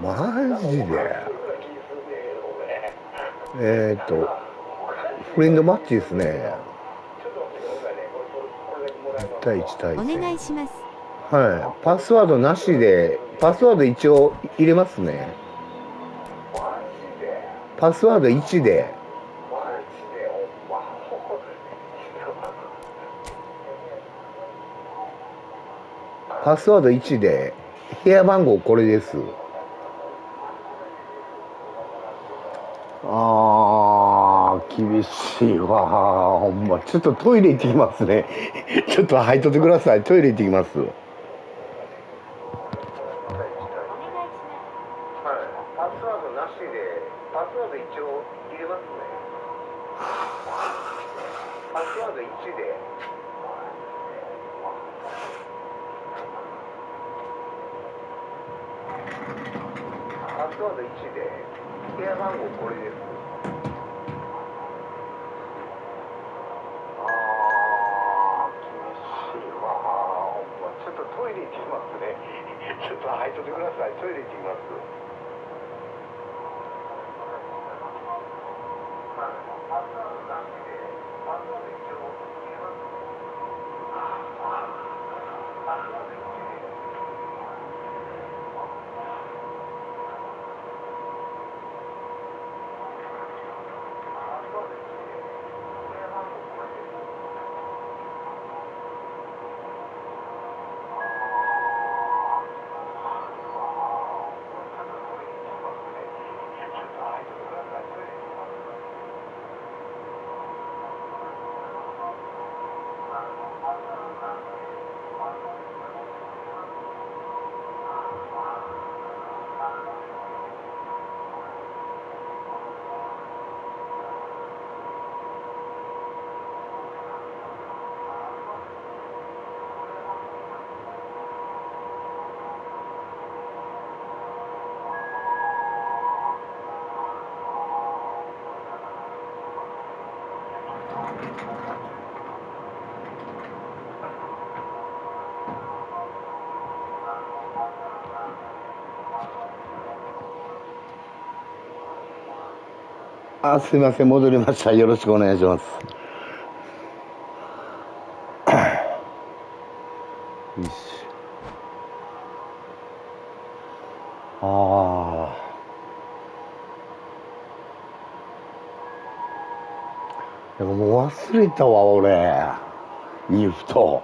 マジでフレンドマッチですね。1対1対戦。お願いします。はい。パスワードなしで、パスワード一応入れますね。パスワード1で。パスワード1で、部屋番号これです。厳しいわ。ほんま。ちょっとトイレ行ってきますね。ちょっと入っとってください。トイレ行ってきます。はい。パスワードなしで、パスワード一応入れますね。パスワード1で。パスワード1で、部屋番号これです。ちょっとトイレ行ってきますね。ちょっと入っとってください。トイレ行ってきます。すいません、戻りました。よろしくお願いします。よし。でももう忘れたわ、俺。イーフト。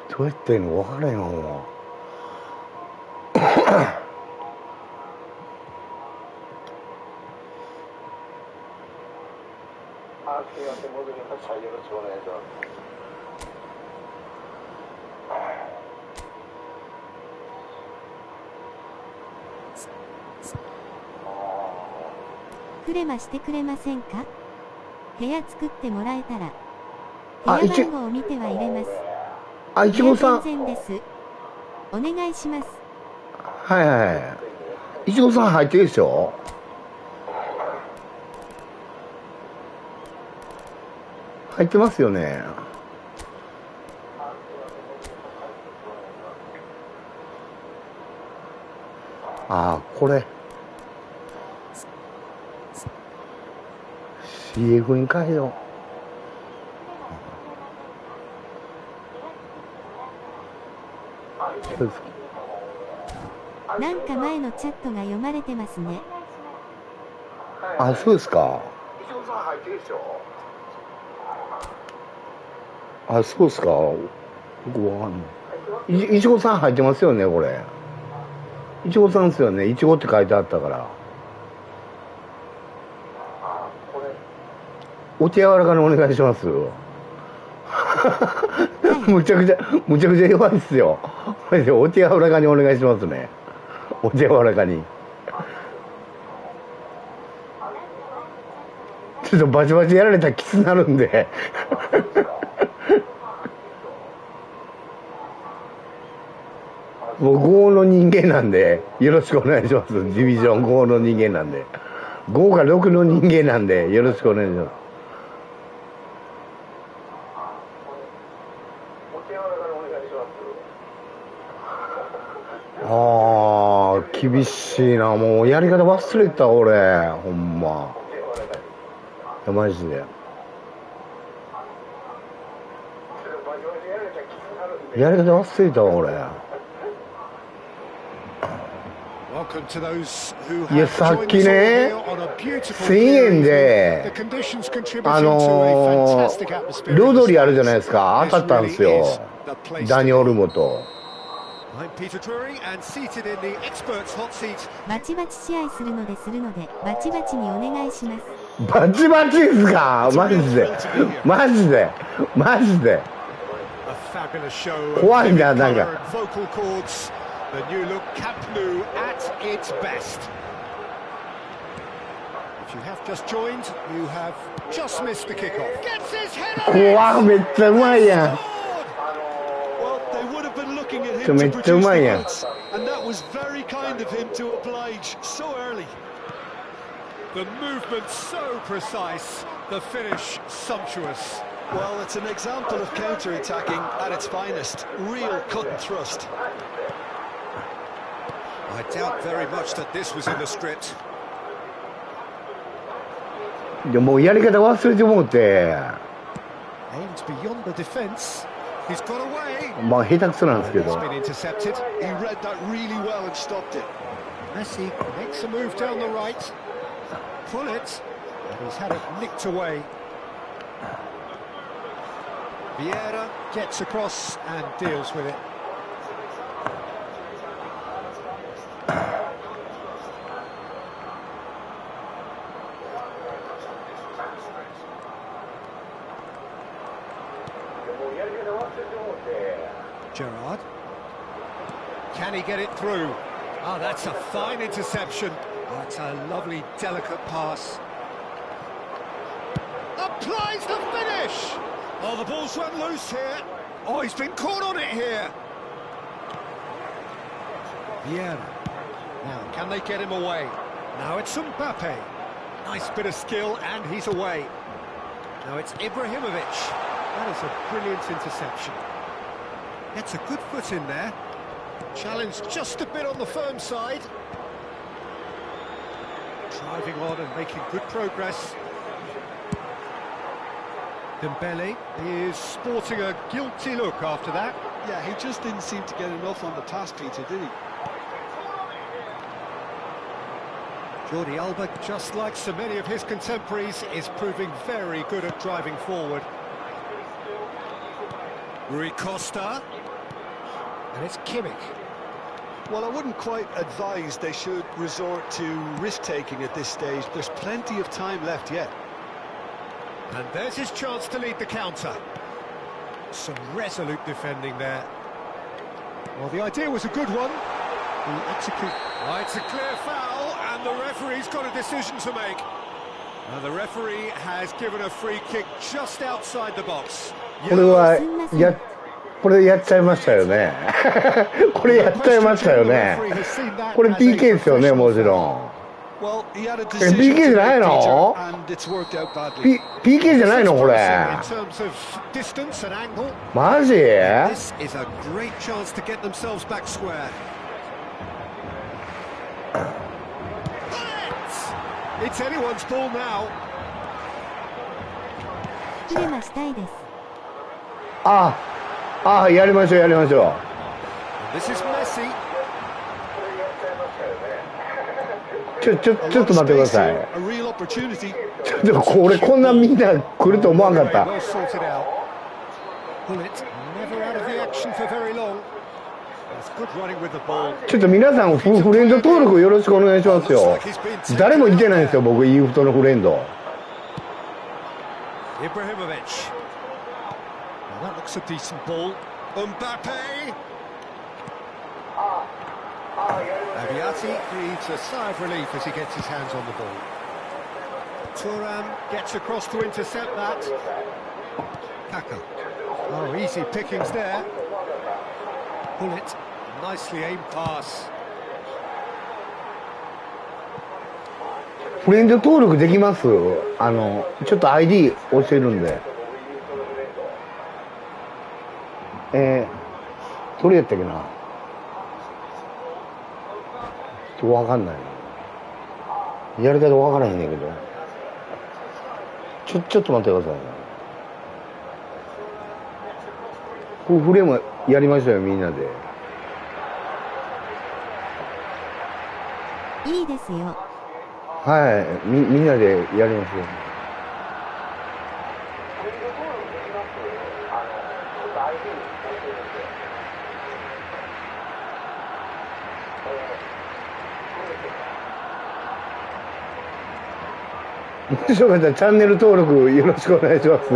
どうやってんの分からへんわ、もう。すいません、戻りました。よろしくお願いします。クレマしてくれませんか？部屋作ってもらえたら。部屋番号を見ては入れます。いちごさん。全然です。お願いします。はいはい。いちごさん入ってるでしょ？入ってますよね。これ CF に変えよう。なんか前のチャットが読まれてますね。そうですか。いちごさん入ってるでしょ？そうですか。僕わかんない。いちごさん入ってますよね、これ。いちごさんですよね。いちごって書いてあったから。お手柔らかにお願いします。むちゃくちゃ弱いっすよ。お手柔らかにお願いしますね。お手柔らかに。ちょっとバチバチやられたらきつなるんで。もう5の人間なんでよろしくお願いします。ディビジョン5の人間なんで、5か6の人間なんでよろしくお願いします。ああ、厳しいな。もうやり方忘れた俺、ほんま。いやマジでやり方忘れたわ俺。いや、さっきね、1000円で、ロドリあるじゃないですか、当たったんですよ。ダニ・オルモと。バチバチ試合するので、バチバチにお願いします。バチバチですか、マジで。怖いな、なんか。The new look Camp Nou at its best. If you have just joined, you have just missed the kickoff. Gets his head on it. 怖い、めっちゃうまいやん。Well, they would have been looking at him to produce the points, and that was very kind of him to oblige so early. The movement so precise, the finish sumptuous. Well, it's an example of counter-attacking at its finest. Real cut and thrust. I doubt very much that this was in the script. でもうやり方忘れてもうて。Aimed beyond the defense. He's got away. まあ下手くそなんですけど。It's been intercepted. He read that really well and stopped it. Messi makes a move down the right. Pull it. And he's had it nicked away. Vieira gets across and deals with it. Gerrard. Can he get it through? Oh, that's a fine interception. That's a lovely, delicate pass. Applies the finish! Oh, the ball's run loose here. Oh, he's been caught on it here. Vieira. Now, can they get him away? Now it's Mbappe. Nice bit of skill, and he's away. Now it's Ibrahimovic. That is a brilliant interception. Gets a good foot in there. Challenged just a bit on the firm side. Driving on and making good progress. Dembele is sporting a guilty look after that. Yeah, he just didn't seem to get enough on the pass, Peter, did he? Jordi Alba, just like so many of his contemporaries, is proving very good at driving forward. Rui Costa. And it's Kimmich. Well, I wouldn't quite advise they should resort to risk-taking at this stage. There's plenty of time left yet. And there's his chance to lead the counter. Some resolute defending there. Well, the idea was a good one. The execute. Oh, it's a clear foul, and the referee's got a decision to make. And the referee has given a free kick just outside the box. これやっちゃいましたよね。これやっちゃいましたよね。これ PK ですよね、もちろん。PK じゃないの？ PK じゃないのこれ。マジ？ ああ、やりましょう。ちょっと待ってください。ちょっとこれこんなみんな来ると思わなかった。ちょっと皆さんフレンド登録よろしくお願いしますよ。誰もいてないんですよ、僕イーフトのフレンド。Ibrahimovic. Well, that looks a decent ball. Mbappe. Abiati breathes a sigh of relief as he gets his hands on the ball. Thuram gets across to intercept that. Kaka. Oh, easy pickings there. Pull it. Nicely aimed pass. フレンド登録できます？ちょっと ID 教えるんで。どれやったっけな。ちょっとわかんない。やり方わからへんねんけど。ちょっと待ってくださいね。これフレームやりましたよ、みんなで。いいですよ。はい、みんなでやりますよ。もしよかったらチャンネル登録よろしくお願いします。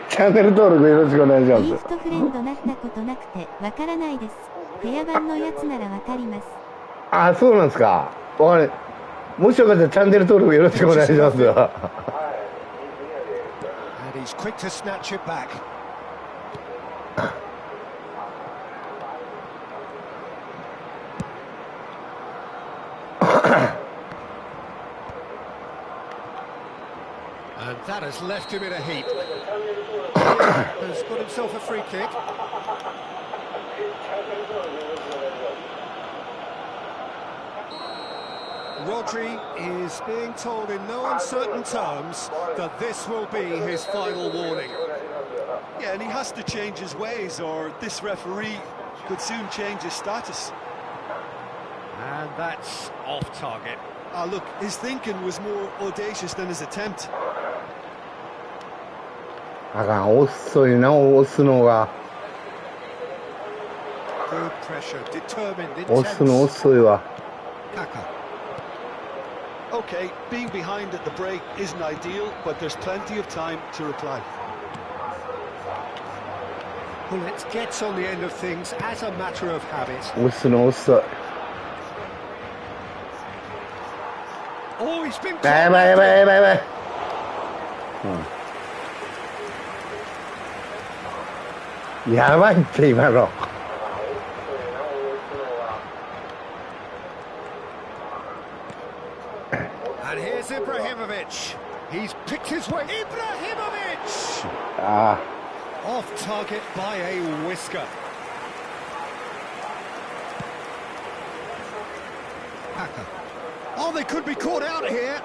チャンネル登録よろしくお願いします。イーフトフレンドなったことなくてわからないです。部屋版のやつならわかります。あ、そうなんですか。わかる。もしよかったらチャンネル登録よろしくお願いします。And he's quick to snatch it back. And that has left him in a heap. Has got himself a free kick. Rodri is being told in no uncertain terms that this will be his final warning. Yeah, and he has to change his ways, or this referee could soon change his status. And that's off target. Ah, look, his thinking was more audacious than his attempt. あかん、遅いな、押すのが。Good pressure, determined, 押すの intense. 遅いわ。 Kaka. Okay, being behind at the break isn't ideal, but there's plenty of time to reply. Pullet gets on the end of things as a matter of habit. 押すの遅い。Oh, he's been やばいやばいやばいやばい。やばいって今の。And here's Ibrahimovic. He's picked his way. Ibrahimovic! あ Off target by a whisker. Kaka. Oh, they could be caught out here.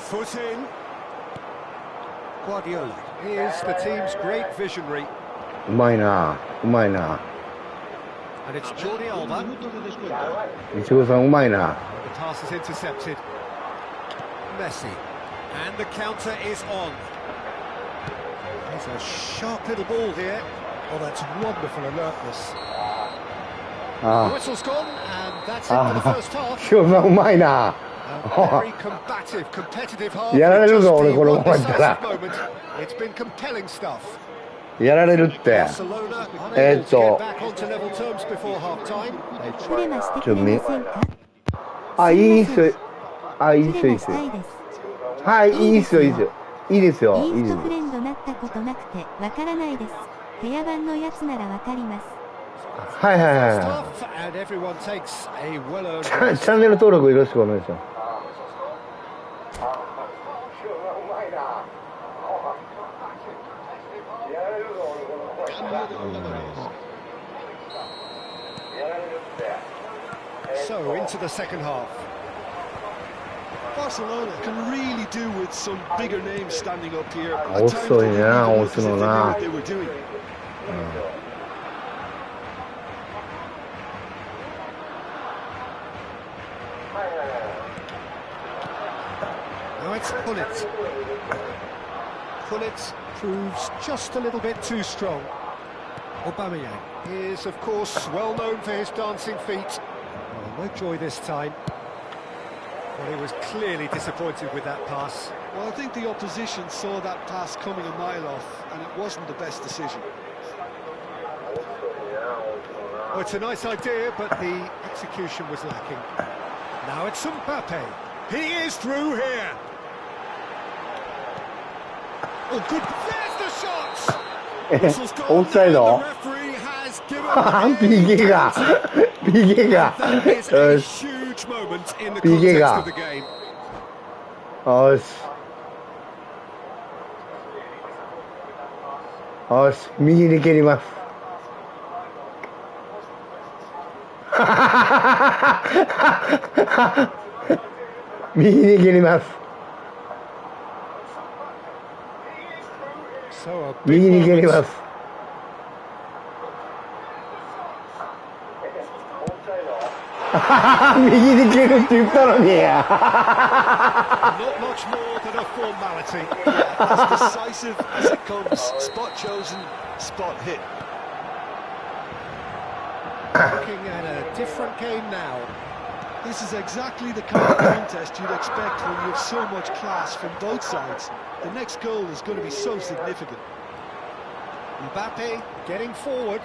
Foot in. Guardiola is the team's great visionary. うまいな、うまいな。 And it's Jordi Alba. いちごさんうまいな。 The pass is intercepted. Messi. And the counter is on. There's a sharp little ball here. Oh, that's wonderful alertness. The あ whistle's gone, and that's it for the あ first half. いちごさんうまいな。 A very combative, competitive half. やられるぞ、 Just 俺 the この one ままいったら。 decisive moment. It's been compelling stuff. やられるって。 Barcelona unable to get back onto level terms before half time. クレマしてくれませんか？あ、いいっすよ。あ、いいっすよ、いいっすよクレマしたい。です。はい、いいっすよ、いいっすよ。いいですよ、イいいですよーフトフ。レンドなったことなくてわからないです。部屋版のやつならわかります。はいはいはいは Stuff, and everyone takes a well-earned い。チ rest. ャンネル登録よろしくお願いします。 So, into the second half. Barcelona can really do with some bigger names standing up here. At times Also, they yeah, really looked also as if they knew na. what they were doing. Now it's Pullet. Pullet proves just a little bit too strong. Aubameyang is, of course, well known for his dancing feet. Oh, no joy this time. Well, he was clearly disappointed with that pass. Well, I think the opposition saw that pass coming a mile off, and it wasn't the best decision. Well, it's a nice idea, but the execution was lacking. Now it's Mbappe. He is through here. Oh, good. There's the shots. Whistle's gone. Offside The off. referee has given PK が PK が That is a よし huge moment in the PK context が of the game. よしよし右に蹴ります右に蹴ります So a 右 big に蹴り moment. ます右に蹴るって言ったのに Not much more than a formality. As decisive as it comes. Spot chosen, spot hit. Looking at a different game now. This is exactly the kind of contest you'd expect when you have so much class from both sides. The next goal is going to be so significant. Mbappe getting forward.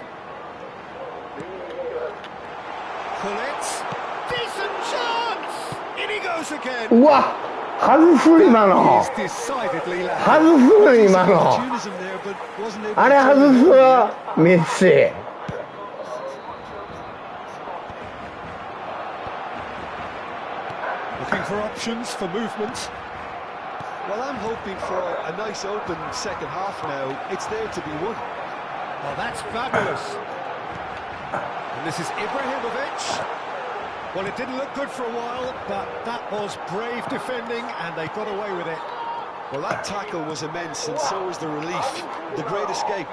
Pullets. Decent chance! In he goes again. うわ外す今の He's decidedly lacking. 外すの今の Opportunism there, but wasn't able あれ to 外 turn す it on. わメッシ Looking for options for movement. Well, I'm hoping for a nice open second half now. It's there to be won. Oh, that's fabulous. And this is Ibrahimovic. Well, it didn't look good for a while, but that was brave defending, and they got away with it. Well, that tackle was immense, and so was the relief. The great escape.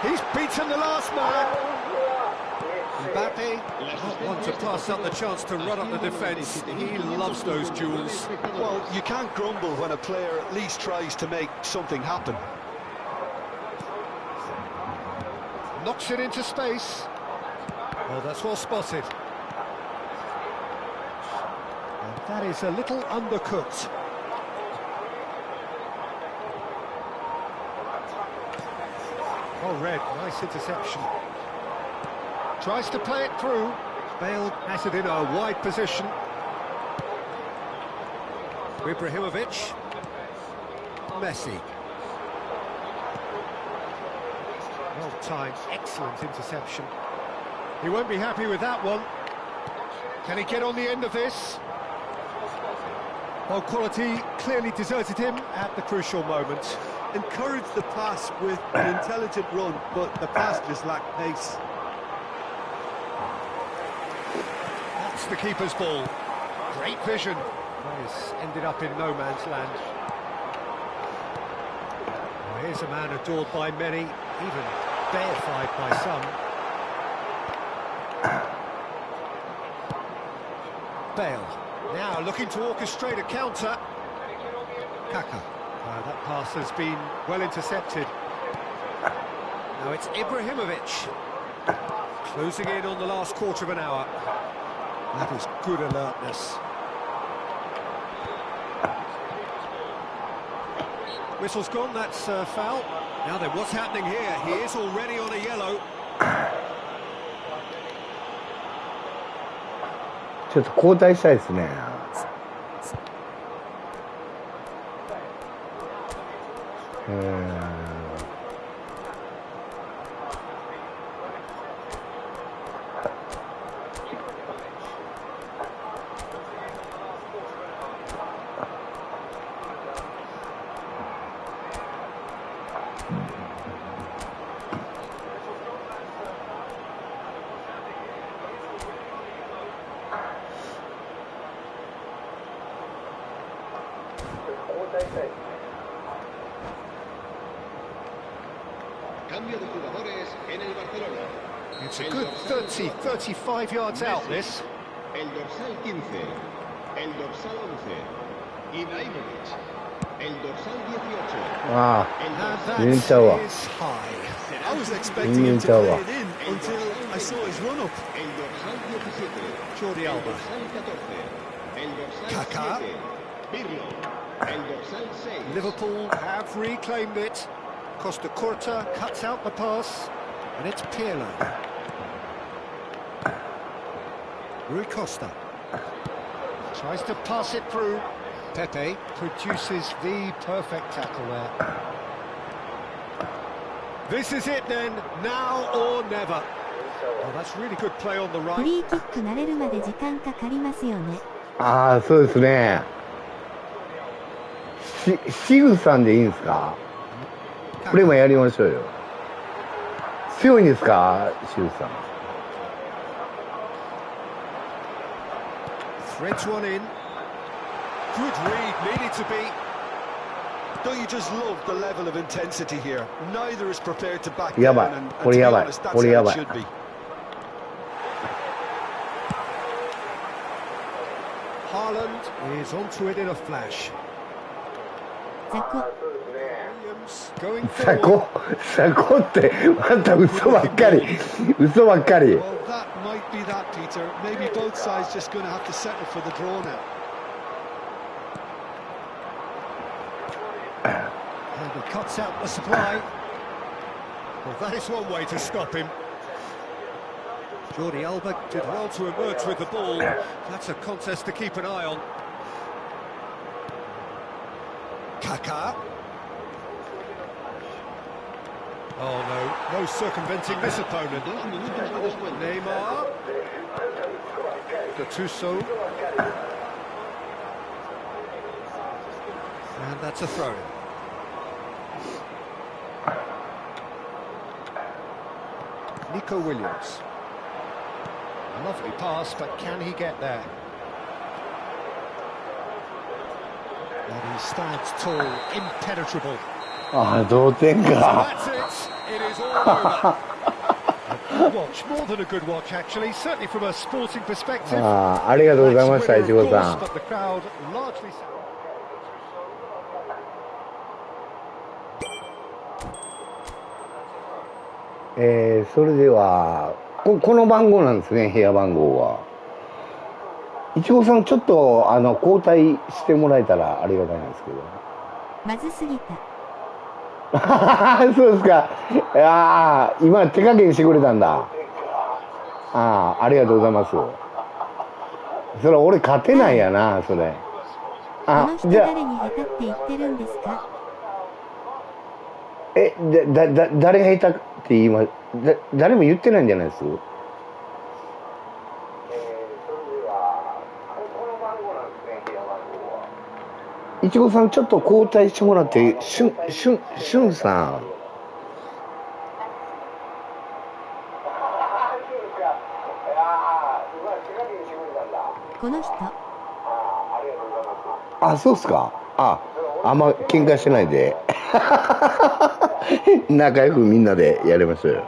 He's beaten the last man. Mbappe, not one to pass up the chance to run up the defence. He loves those duels. Well, you can't grumble when a player at least tries to make something happen. Knocks it into space. Oh, that's well spotted. And that is a little undercooked. Oh, Red, nice interception. Tries to play it through. Bale has it in a wide position. Ibrahimovic. Messi. Well timed, excellent interception. He won't be happy with that one. Can he get on the end of this? Well, quality clearly deserted him at the crucial moment. Encouraged the pass with an intelligent run, but the pass just lacked pace. That's the keeper's ball. Great vision. He's ended up in no man's land. Well, here's a man adored by many, even deified by some. Bale, now looking to orchestrate a counter. Kaka. That pass has been well intercepted. Now it's Ibrahimovic. Closing in on the last quarter of an hour. That is good alertness. Whistle's gone, that's foul. Now then, what's happening here? He is already on a yellow. ちょっと交代したいですねCambio de jugadores en el Barcelona. It's a good 30, 35 yards out, this. El dorsal 15, el dorsal 11, Ibrahimovic, el dorsal 18. あ And あ that 入れちゃうわ is high. I was expecting him to play it in until I saw his run-up. El dorsal 17, Jordi el Alba. dorsal 14, el dorsal Kaká. 7, Pirlo, el dorsal 6. Liverpool have reclaimed it. Costa Curta cuts out the pass, and it's Pirlo. Rui Costa tries to pass it through. Pepe produces the perfect tackle there. This is it then, now or never. Oh, that's really good play on the フ right. リーキック慣れるまで時間かかりますよね。ああ、そうですね。シグさんでいいんですか？これもやりましょうよ。強いんですか、シグさん。Threads one in. Good read, needed to be. Don't you just love the level of intensity here? Neither is prepared to back や down, ばい。 and こ to れ be やばい。 honest, that's これ how や it ばい。 should be. Haaland is onto it in a flash. 雑魚。 Williams going サ forward. コサコってまた嘘ばっかり嘘ばっかり。 Well, that might be that, Peter. Maybe both sides just going to have to settle for the draw now. And he cuts out the supply. Well, that is one way to stop him. Jordi Alba did well to emerge with the ball. That's a contest to keep an eye on. Kaká. Oh no, no circumventing this opponent. 2 minutos de descuento. Neymar. Gattuso. And that's a throw. Nico Williams. A lovely pass, but can he get there? And he stands tall, impenetrable. ああ、同点 So か。 that's it. It is all over. A good watch, more than a good watch, actually. Certainly from a sporting perspective. ああ、ありがとうございました、い Match ち winner, ご of さ course, ん。 but the crowd largely. .それではこの番号なんですね、部屋番号は。いちごさん、ちょっと交代してもらえたらありがたいんですけど。まずすぎた。そうですか。いやー、今手加減してくれたんだ。ああ、ありがとうございます。それ俺勝てないやな、それ。こあ、の人じゃあ、誰に下手って言ってるんですか？誰が下手って言いま、誰も言ってないんじゃないです？いちごさん、ちょっと交代してもらって、しゅんさん。この人。あ、そうっすか。あんま喧嘩してないで。仲良くみんなでやりましょうよ。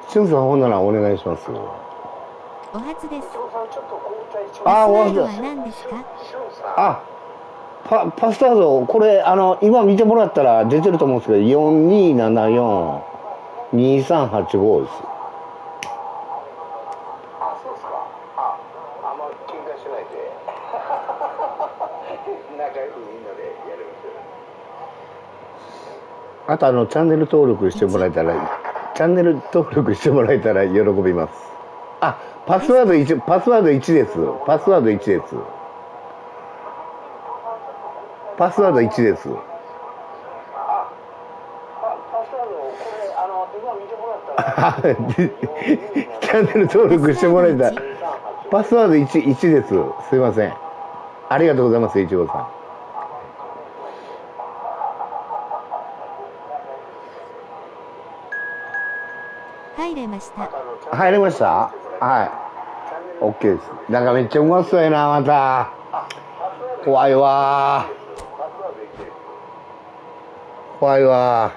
しゅんさん、ほんならお願いします。お初です。あ、パスワお初だ。ードは何ですか？あ、パスワード、これ今見てもらったら出てると思うんですけど、4274-2385です。あ、そうですか。あんま喧嘩しないで。仲良くみんなでやりましょう。あとチャンネル登録してもらえたら、喜びます。あ、パスワード1です。パスワード1です。パスワード1です。パスワード1です。チャンネル登録してもらえたらパスワード 1です。すいません。ありがとうございます、いちごさん。入れました。入れました？はい。OK です。なんかめっちゃうまそうやな、また。怖いわー。怖いわ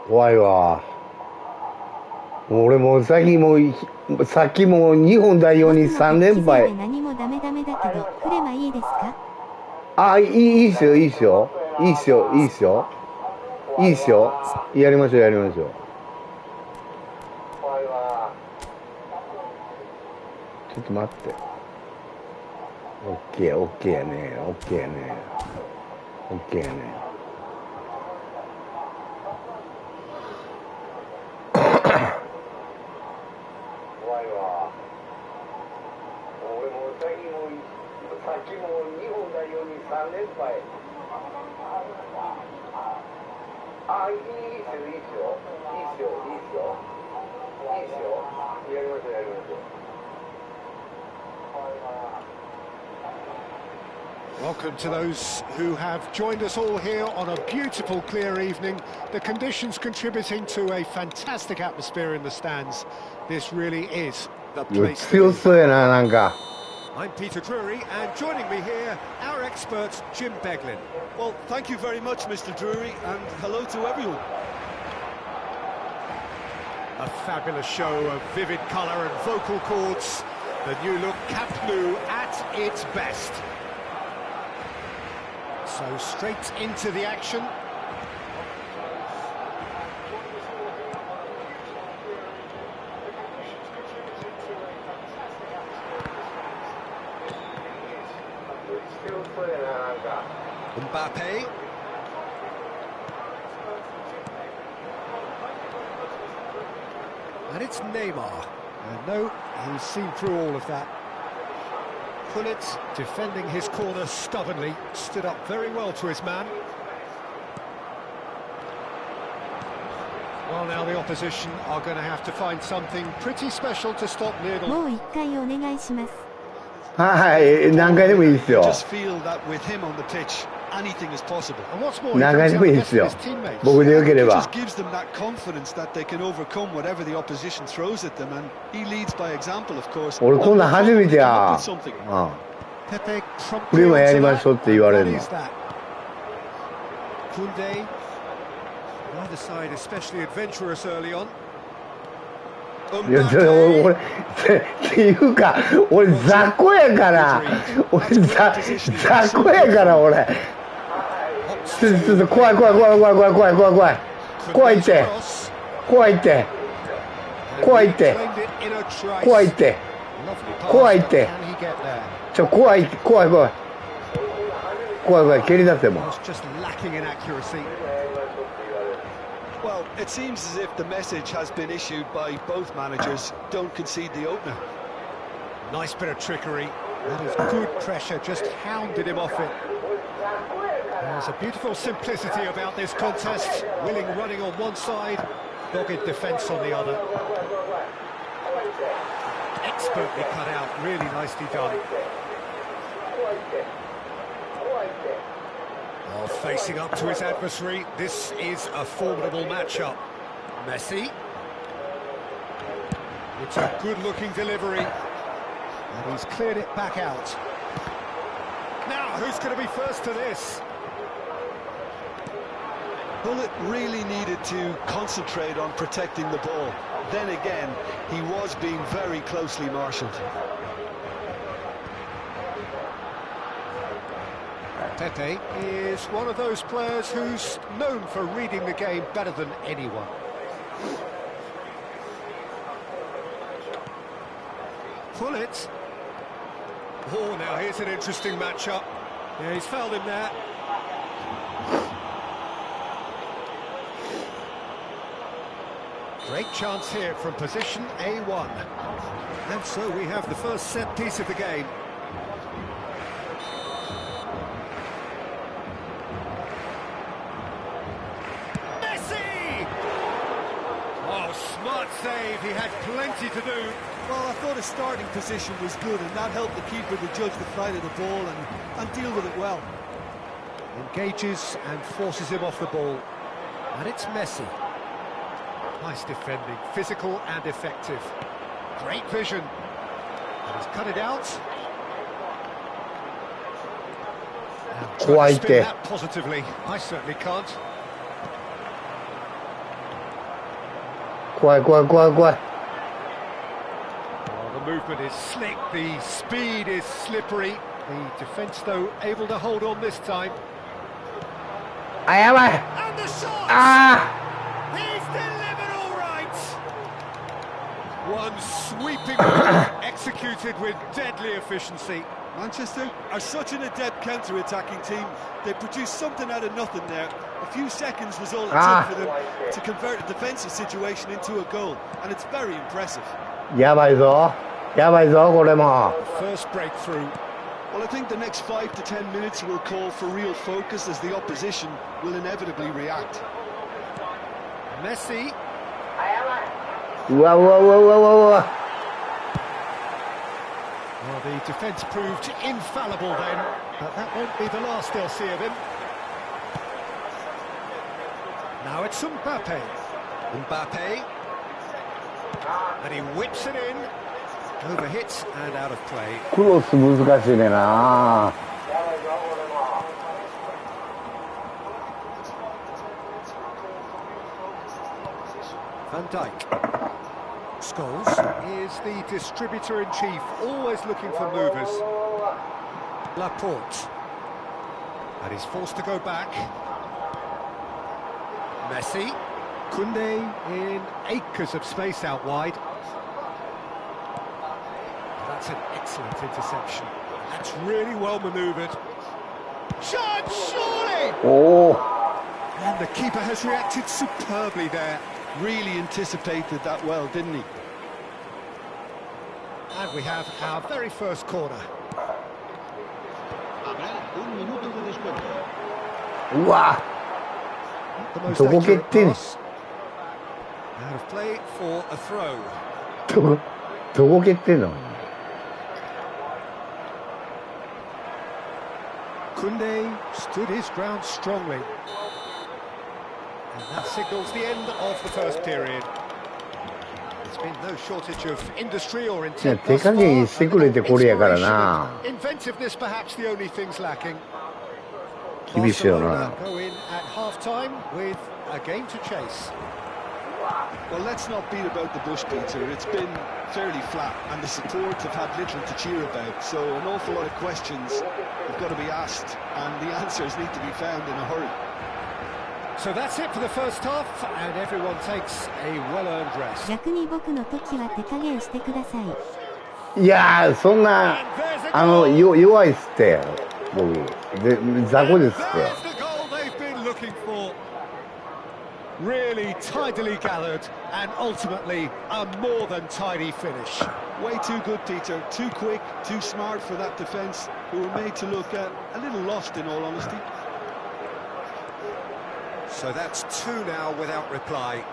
ー。怖いわー。俺もうさっきも日本代表に3連敗。何もダメだけど、クレマいいですか？あ、いいっすよ。やりましょう。ちょっと待って。オッケーやね。さっきも日本代表に3連敗。あ、いいっすよ。やりましょう。Welcome to those who have joined us all here on a beautiful, clear evening. The conditions contributing to a fantastic atmosphere in the stands. This really is the place to強そうやな、なんか。I'm Peter Drury, and joining me here, our expert, Jim Beglin. Well, thank you very much, Mr. Drury, and hello to everyone. A fabulous show of vivid colour and vocal cords. The new look Camp Nou at its best. So straight into the action. Mbappe. And it's Neymar. And no, he's seen through all of that. Pullet defending his corner stubbornly, stood up very well to his man. Well, now the opposition are going to have to find something pretty special to stop Lionel. もう一回お願いします。はい、何回でもいいですよ。 Just feel that with him on the pitch, anything is possible. And what's more, he 何回 comes で out もいい the で best す of よ his teammates. 僕でよけ It れば just gives them that confidence that they can overcome whatever the opposition throws at them, and he leads by example, of course. 俺こんなん初めてや Something. うん Pepe クレ promptly マや onto りましょう that. って言われる What の is that? Koundé, neither side especially adventurous early on. いや俺っていうか俺雑魚やから俺雑魚やから俺ちょっと怖いって怖い蹴り出せも Just lacking in accuracy. Well, it seems as if the message has been issued by both managers. Don't concede the opener. Nice bit of trickery. That is good pressure, just hounded him off it. There's a beautiful simplicity about this contest. Willing running on one side, dogged defence on the other. Expertly cut out, really nicely done. Oh, facing up to his adversary, this is a formidable matchup. Messi. It's a good-looking delivery. And he's cleared it back out. Now, who's going to be first to this? Bullet really needed to concentrate on protecting the ball. Then again, he was being very closely marshalled. Pepe is one of those players who's known for reading the game better than anyone. Pullet. Oh, now here's an interesting matchup. Yeah, he's fouled him there. Great chance here from position A1. And so we have the first set piece of the game. Messi! Oh, smart save. He had plenty to do. Well, I thought his starting position was good, and that helped the keeper to judge the flight of the ball and deal with it well. Engages and forces him off the ball. And it's Messi. Nice defending, physical and effective. Great vision. And he's cut it out. And trying to spin that positively. I certainly can't. 怖い怖い怖い怖い。Well, the movement is slick, the speed is slippery. The defence, though, able to hold on this time. あ、やばい。 And the shot! あ He's delivered all right! One sweeping move executed with deadly efficiency. Manchester are such an adept counter-attacking team. They produced something out of nothing there. A few seconds was all it took for them to convert a defensive situation into a goal, and it's very impressive. やばいぞ。やばいぞ、これも。 First breakthrough. Well, I think the next 5 to 10 minutes will call for real focus as the opposition will inevitably react. Messi. うわうわうわうわうわうわ。 Well, the defence proved infallible then, but that won't be the last they'll see of him. Now it's Mbappe. Mbappe. And he whips it in. Overhit and out of play. クロス難しいねな。 Van Dijk. Scholes is the distributor-in-chief, always looking for movers. Laporte. And he's forced to go back. Messi. Koundé in acres of space out wide. That's an excellent interception. That's really well manoeuvred. Shot, surely! おお。 And the keeper has reacted superbly there. Really anticipated that well, didn't he? And we have our very first corner. Habrá un minuto de descuento. うわ。 The most どこ蹴っ accurate てん。 pass. Out of play for a throw. どこ蹴ってんの。 Koundé stood his ground strongly. And that signals the end of the first period. There's been no shortage of industry or いや intent 手 thus 加 far, 減してくれてこれやから and な。 inventiveness perhaps the only things lacking. 厳しいよな。 Barcelona go in at half-time with a game to chase. Well, let's not beat about the bush, Peter. It's been fairly flat, and the support have had little to cheer about. So an awful lot of questions have got to be asked, and the answers need to be found in a hurry. So that's it for the first half, and everyone takes a well-earned rest. 逆に僕の時は手加減してください。いやー、そんな、弱いっすって、僕。で、雑魚ですっ There's the goal they've been looking for. Really tidily gathered, and ultimately a more than tidy finish. Way too good, Peter. Too quick, too smart for that defence, who were made to look a little lost, in all honesty. So that's two now without reply.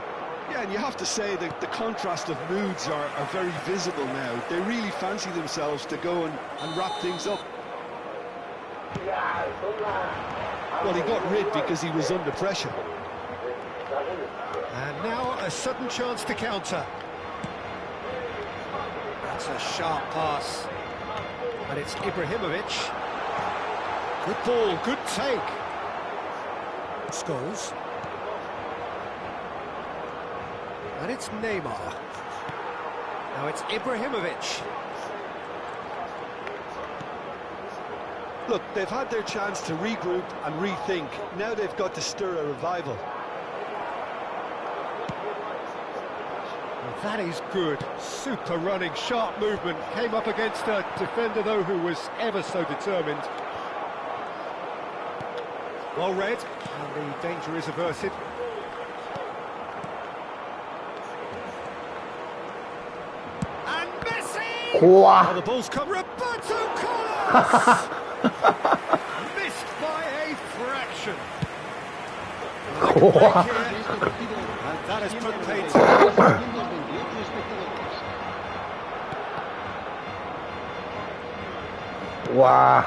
Yeah, and you have to say that the contrast of moods are very visible now. They really fancy themselves to go and wrap things up. Well, he got rid because he was under pressure. And now a sudden chance to counter. That's a sharp pass. And it's Ibrahimovic. Good ball, good take. Scholes. And it's Neymar. Now it's Ibrahimovic. Look, they've had their chance to regroup and rethink. Now they've got to stir a revival. That is good. Super running, sharp movement. Came up against a defender, though, who was ever so determined. Well read, and the danger is averted. And Messi! 怖 Oh, the ball's come. Roberto Carlos! Missed by a fraction. 怖 And that has put paid. うわ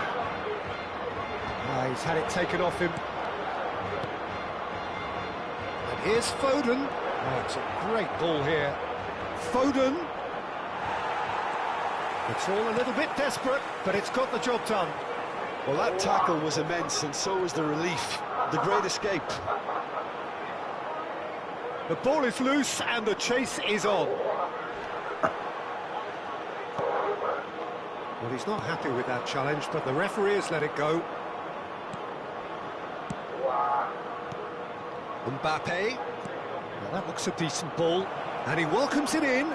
He's had it taken off him. And here's Foden. Oh, it's a great ball here. Foden. It's all a little bit desperate, but it's got the job done. Well, that tackle was immense, and so was the relief. The great escape. The ball is loose and the chase is on. Well, he's not happy with that challenge, but the referee has let it go. Mbappe. Well, that looks a decent ball. And he welcomes it in.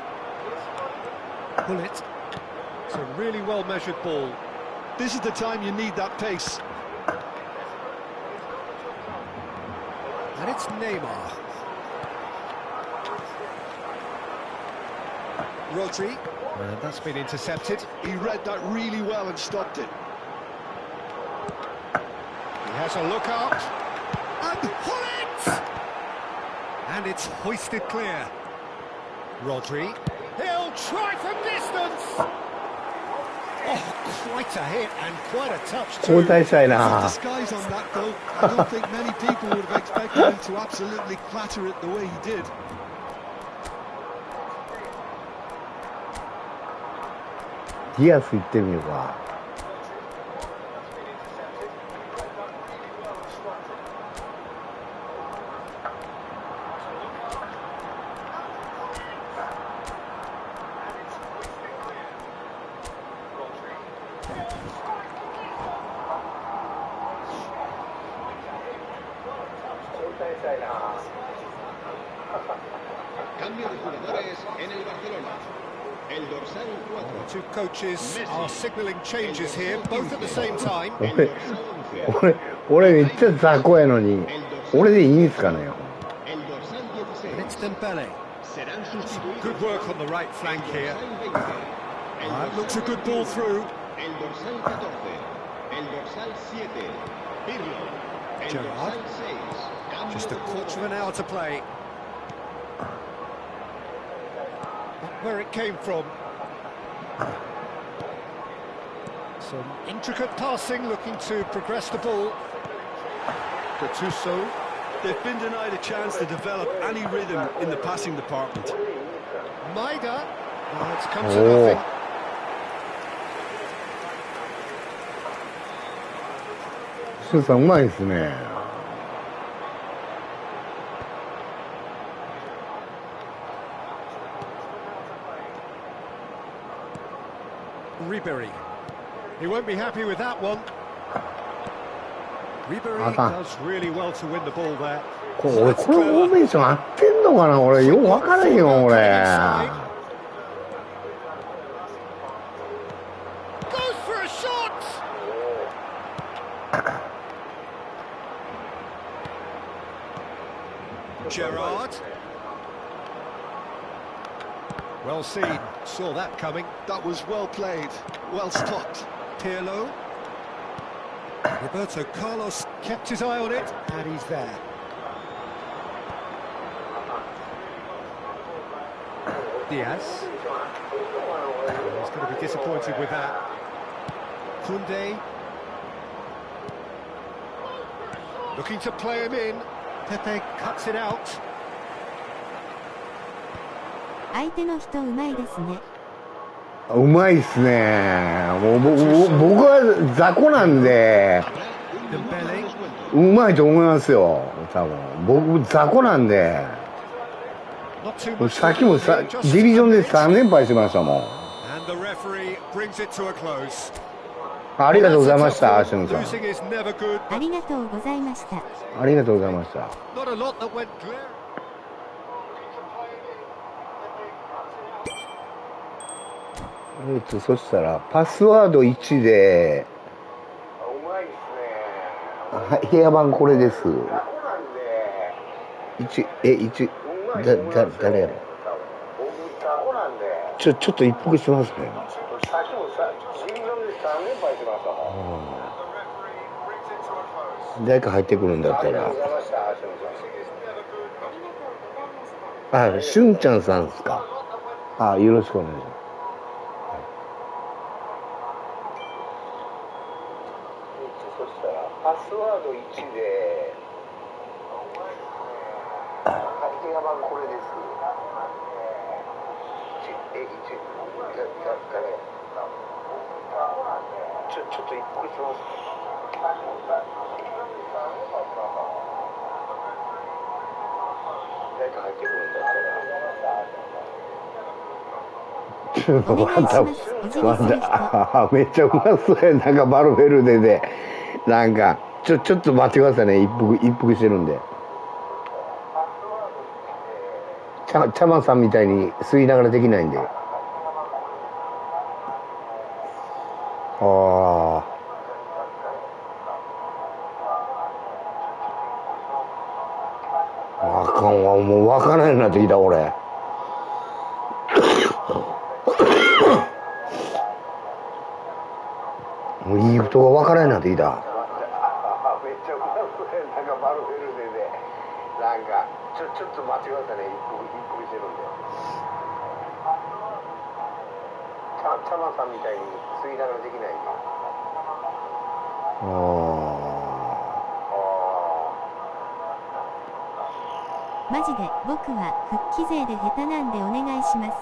Pull it. It's a really well-measured ball. This is the time you need that pace. And it's Neymar. Rodri. That's been intercepted. He read that really well and stopped it. He has a look out. And pull it! And it's hoisted clear. Rodri. He'll try from distance! Oh, quite a hit and quite a touch too. Disguise on that though. I don't think many people would have expected him to absolutely clatter it the way he did. Diaz 行ってみようか。Cambio de jugadores en el Barcelona. El dorsal 4. Two coaches are signalling changes here, both at the same time. 俺めっちゃ雑魚やのに、俺でいいんすかね。El dorsal And 16. it's Dembele. Serán sustituidos. Good work on the right flank here. El dorsal 20. El That dorsal looks a good ball through. El dorsal 14. El dorsal 7. Pirlo. El Gerrard. dorsal 6. Cambio Just a de quarter of an jugadores. hour to play. Not where it came from. Some intricate passing, looking to progress the ball. Gattuso. They've been denied a chance to develop any rhythm in the passing department. Maida. Oh, it's come to nothing.シュウさんうまいですね。Ribery. He won't be happy with that one. Ribery does really well to win the ball there. これフォーメーション合ってんのかな、俺よく分からへんよ俺。Goes for a shot. Gerrard. Well seen. Saw that coming. That was well played, well stopped. Pirlo. Roberto Carlos kept his eye on it, and he's there. Diaz. He's going to be disappointed with that. Koundé. Looking to play him in. Pepe cuts it out. 相手の人うまいですね。うまいっすね。もう僕は雑魚なんで、うまいと思いますよ。多分僕雑魚なんで。さっきもディビジョンで3連敗しましたもん。ありがとうございました、アシュンさん。ありがとうございました。ありがとうございました。そしたらパスワード1で、はい、部屋番これです。1、誰やろ。ちょっと一服しますね。誰か入ってくるんだったら。あ、しゅんちゃんさんですか。あ、よろしくお願いします。そしたらパスワード1で、部屋番これです。誰？ちょっと一服します。誰お願いします。お辞儀する人。めっちゃうまそうや。なんかバルベルデでなんかちょっと待ってくださいね。一服してるんで。茶碗さんみたいに吸いながらできないんで。あかんわ。もう分からんようになってきた俺。もういいことが分からんようになってきた。めっちゃうまそうや。なんかバルベルデでなんかちょっと待ってくださいね。一服してるんで。茶碗さんみたいに吸いながらできないんで。マジで僕は復帰勢で下手なんでお願いします。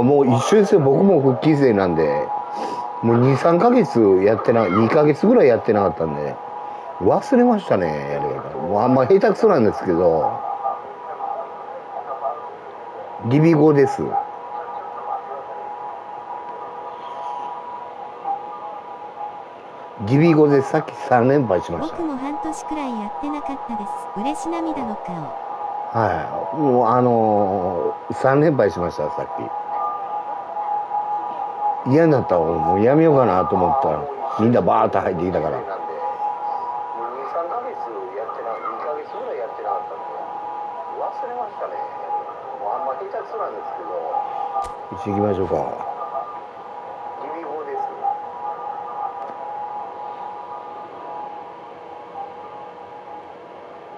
もう一緒ですよ。僕も復帰勢なんで。もう2、3ヶ月やって2ヶ月ぐらいやってなかったんで忘れましたね。やり方もうあんま下手くそなんですけど、リビ語です。リビ語でさっき3連敗しました。僕も半年くらいやってなかったです。嬉し涙の顔。はい、もう3連敗しました。さっき嫌になったらもうやめようかなと思ったらみんなバーッと入ってきたから。2、3ヶ月やって2ヶ月ぐらいやってなかったんで忘れましたね。もうあんま下手くそなんですけど。一緒行きましょうか。リビ語です。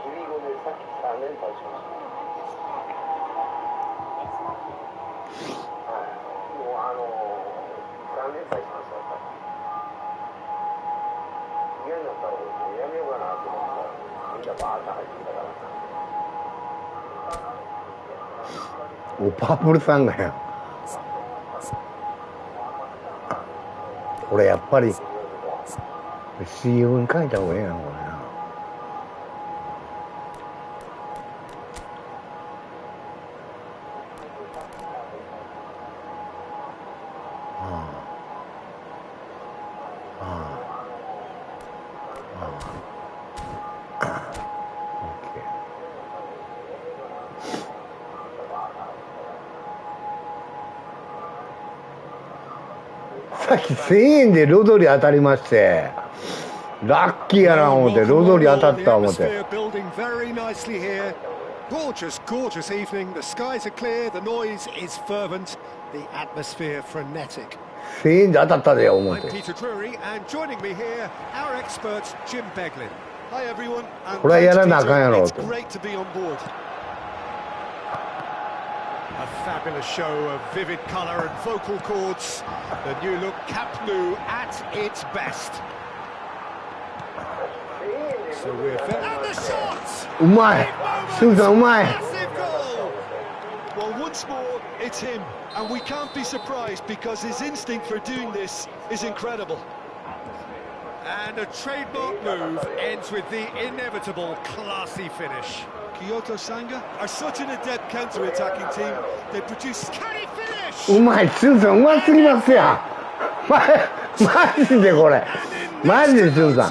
リビ語でさっき3連敗しました。もう3連敗しました。嫌になったらもうやめようかなと思ったらみんなバーッと入ってきたから。おパープルさんがや。これやっぱり CM に書いた方がええやんこれな。さっき1000円でロドリ当たりまして、ラッキーやな思ってロドリ当たった思って。Gorgeous, gorgeous evening. The skies are clear, the noise is fervent, the atmosphere frenetic. 1000円で当たったでよ思って。I'm Peter Drury, and joining me here, our expert Jim Beglin. Hi everyone. これはやらなあかんやろ It's と。great to be on board. A fabulous show of vivid colour and vocal cords. The new look Camp Nou at its best. So we're and the shots! うまい。シュウさんうまい。 Massive goal! Well, once more, it's him. And we can't be surprised because his instinct for doing this is incredible. And a trademark move ends with the inevitable classy finish. Kyoto Sanga are such an adept counter-attacking team. They produce... Can he finish? うまい。シュウさんうますぎますや。マジでこれ。マジでシュウさん。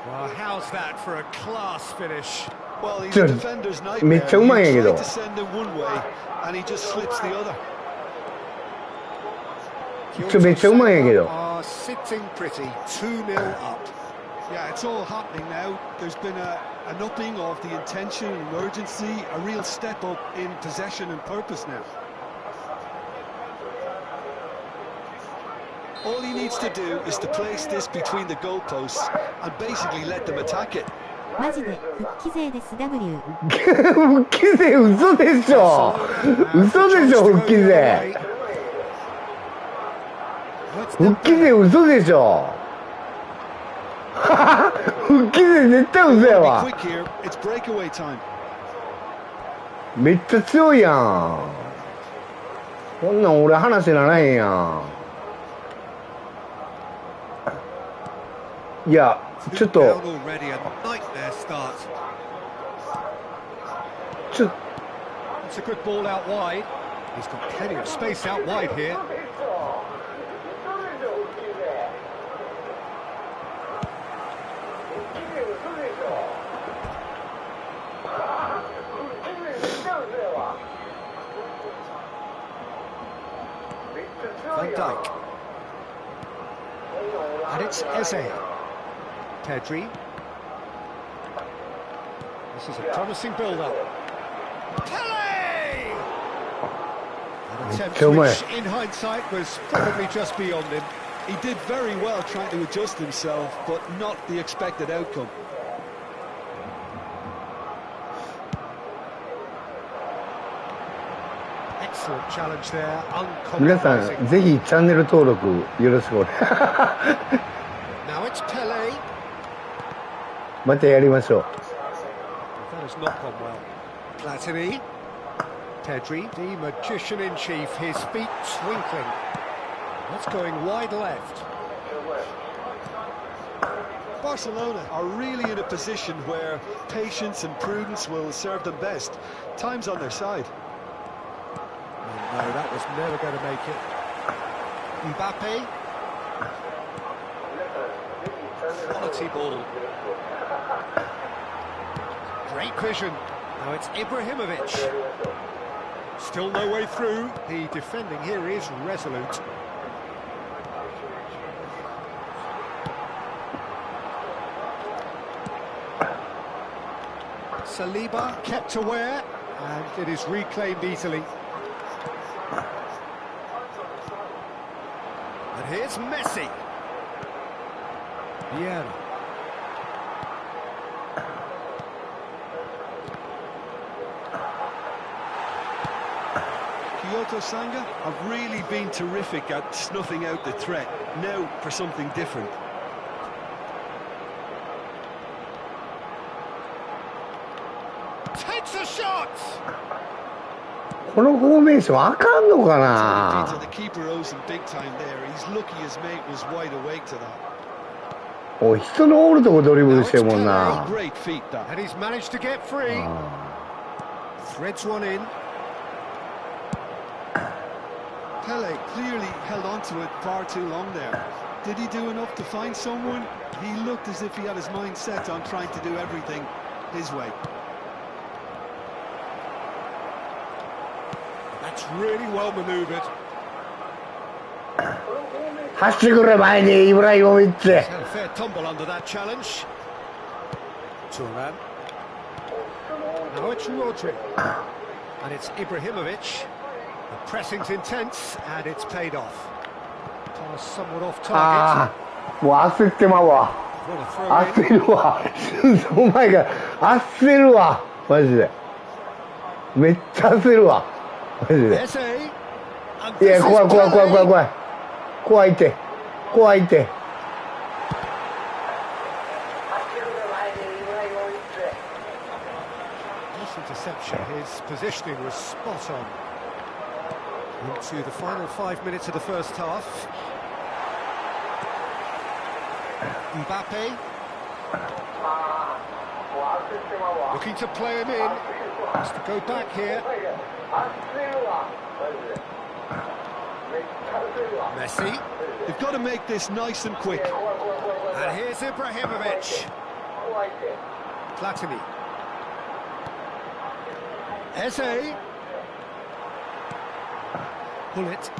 Well, how's that for a class finish? Well, he's a defender's nightmare. めっちゃうまいんやけど。 You try to send him one way, and he just slips the other. めっちゃうまいんやけど。 Are sitting pretty, 2-0 up. Yeah, it's all happening now. There's been an upping of the intention and urgency, a real step up in possession and purpose now. All he needs to do is to place this between the goalposts and basically let them attack it. マジで復帰勢です W。 復帰勢嘘でしょ。嘘でしょ復帰勢。復帰勢嘘でしょ。復帰勢絶対嘘やわ。めっちゃ強いやん。こんなん俺話ならへんやん。いやちょっと It's a good ball out wide. He's got plenty of space out wide here. Van Dijk. And it's Eze. Pedri. This is a promising build-up. Pele! An attempt which, in hindsight, was probably just beyond him. He did very well trying to adjust himself, but not the expected outcome. Excellent challenge there, 皆さ uncompromising. んぜひチャンネル登録よろしくお願い Now it's Pele. またやりましょう That has not gone well. Platini. Pedri, the magician in chief, his feet twinkling. That's going wide left. Barcelona are really in a position where patience and prudence will serve them best. Time's on their side. Oh, no, that was never going to make it. Mbappe. Quality ball. Great vision. Now it's Ibrahimovic. Still no way through. The defending here is resolute. Saliba kept aware, and it is reclaimed easily. And here's Messi. Vieira. Kyoto Sanga have really been terrific at snuffing out the threat. Now for something different. Takes a shot! このフォーメーションあかんのか So な the keeper owes him big time there. He's lucky his mate was wide awake to that. おい人のおるとこドリブ Now ル it's してるもん Pele. な Great feat that. And he's managed to get free. Threads one in. Pele clearly held on to it far too long there. Did he do enough to find someone? He looked as if he had his mind set on trying to do everything his way. That's really well manoeuvred. 走ってくれ前にイブラヒモビッチ Had a fair tumble under that challenge. Turan. Now it's Rodri. And it's Ibrahimovic. The pressing's intense, and it's paid off. Pass somewhat off あ target. あもう焦ってまうわ What a throw in. 焦るわお前が焦るわマジでめっちゃ焦るわマジで Eze. And い this や is 怖い怖い怖い怖い Pele. 怖い怖いって怖いって Nice interception. His positioning was spot on. Into the final 5 minutes of the first half. Mbappe. Looking to play him in. Has to go back here. Messi. They've got to make this nice and quick. And here's Ibrahimovic. Platini. Eze. Pull it.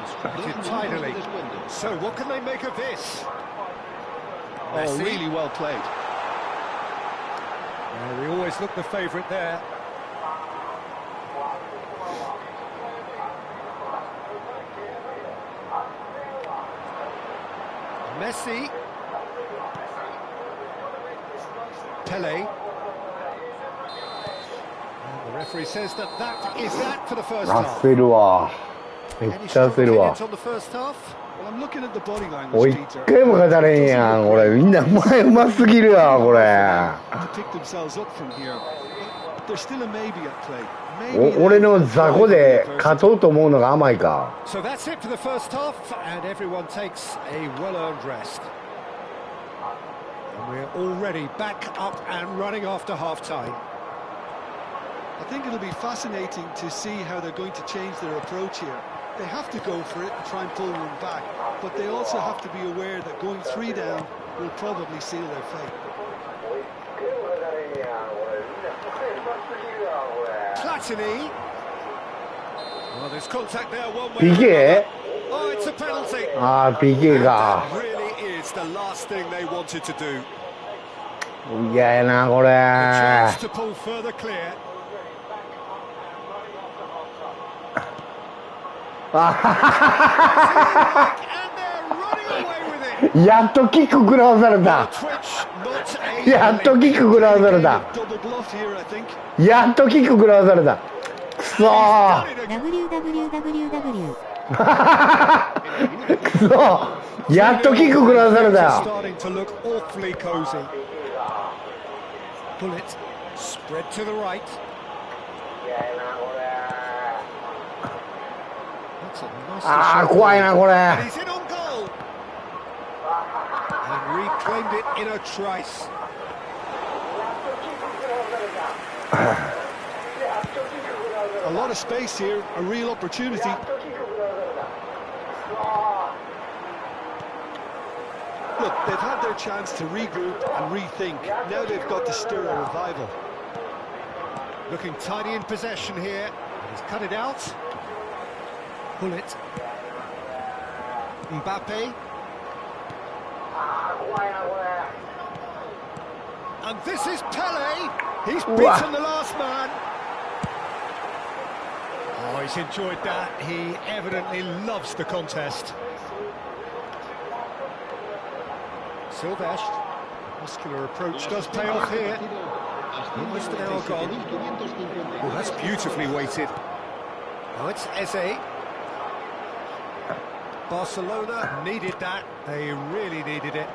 Distributed tidily. So what can they make of this? Oh, Messi. really well played. Well, we always look the favourite there. Messi. Pele. And the referee says that is that for the first half. 焦るわめっ Any ちゃ strong 焦るわ opinions on the first half? Well, I'm looking at the body language, おい一 Peter. 回も勝たれんやんこれみんなうますぎるやんこれ To pick themselves up from here. But there's still a maybe at play. Maybe お俺の雑魚で勝とうと思うのが甘いか So that's it for the first half, and everyone takes a well-earned rest. And we're already back up and running after half-time. I think it'll be fascinating to see how they're going to change their approach here. They have to go for it and try and pull one back, but they also have to be aware that going 3 down will probably seal their fate. Platini. Well, there's contact there one way. PK? Oh, it's a penalty. PK That really is the last thing they wanted to do. 嫌やなこれ。 Chance to pull further clear. やっとキック食らわされた。やっとキック食らわされた。やっとキック食らわされた。くそー。www。くそー。やっとキック食らわされたよ。怖いなこれ。Reclaimed it in a trice. A lot of space here, a real opportunity. Look, they've had their chance to regroup and rethink. Now they've got to stir a revival. Looking tidy in possession here. He's cut it out. Pull it. Mbappe. And this is Pele. He's beaten the last man. Oh, he's enjoyed that. He evidently loves the contest. Silvestre. Muscular approach does pay off here. Almost an hour gone. Oh, that's beautifully weighted. Oh, it's Eze. Barcelona needed that. They really needed it.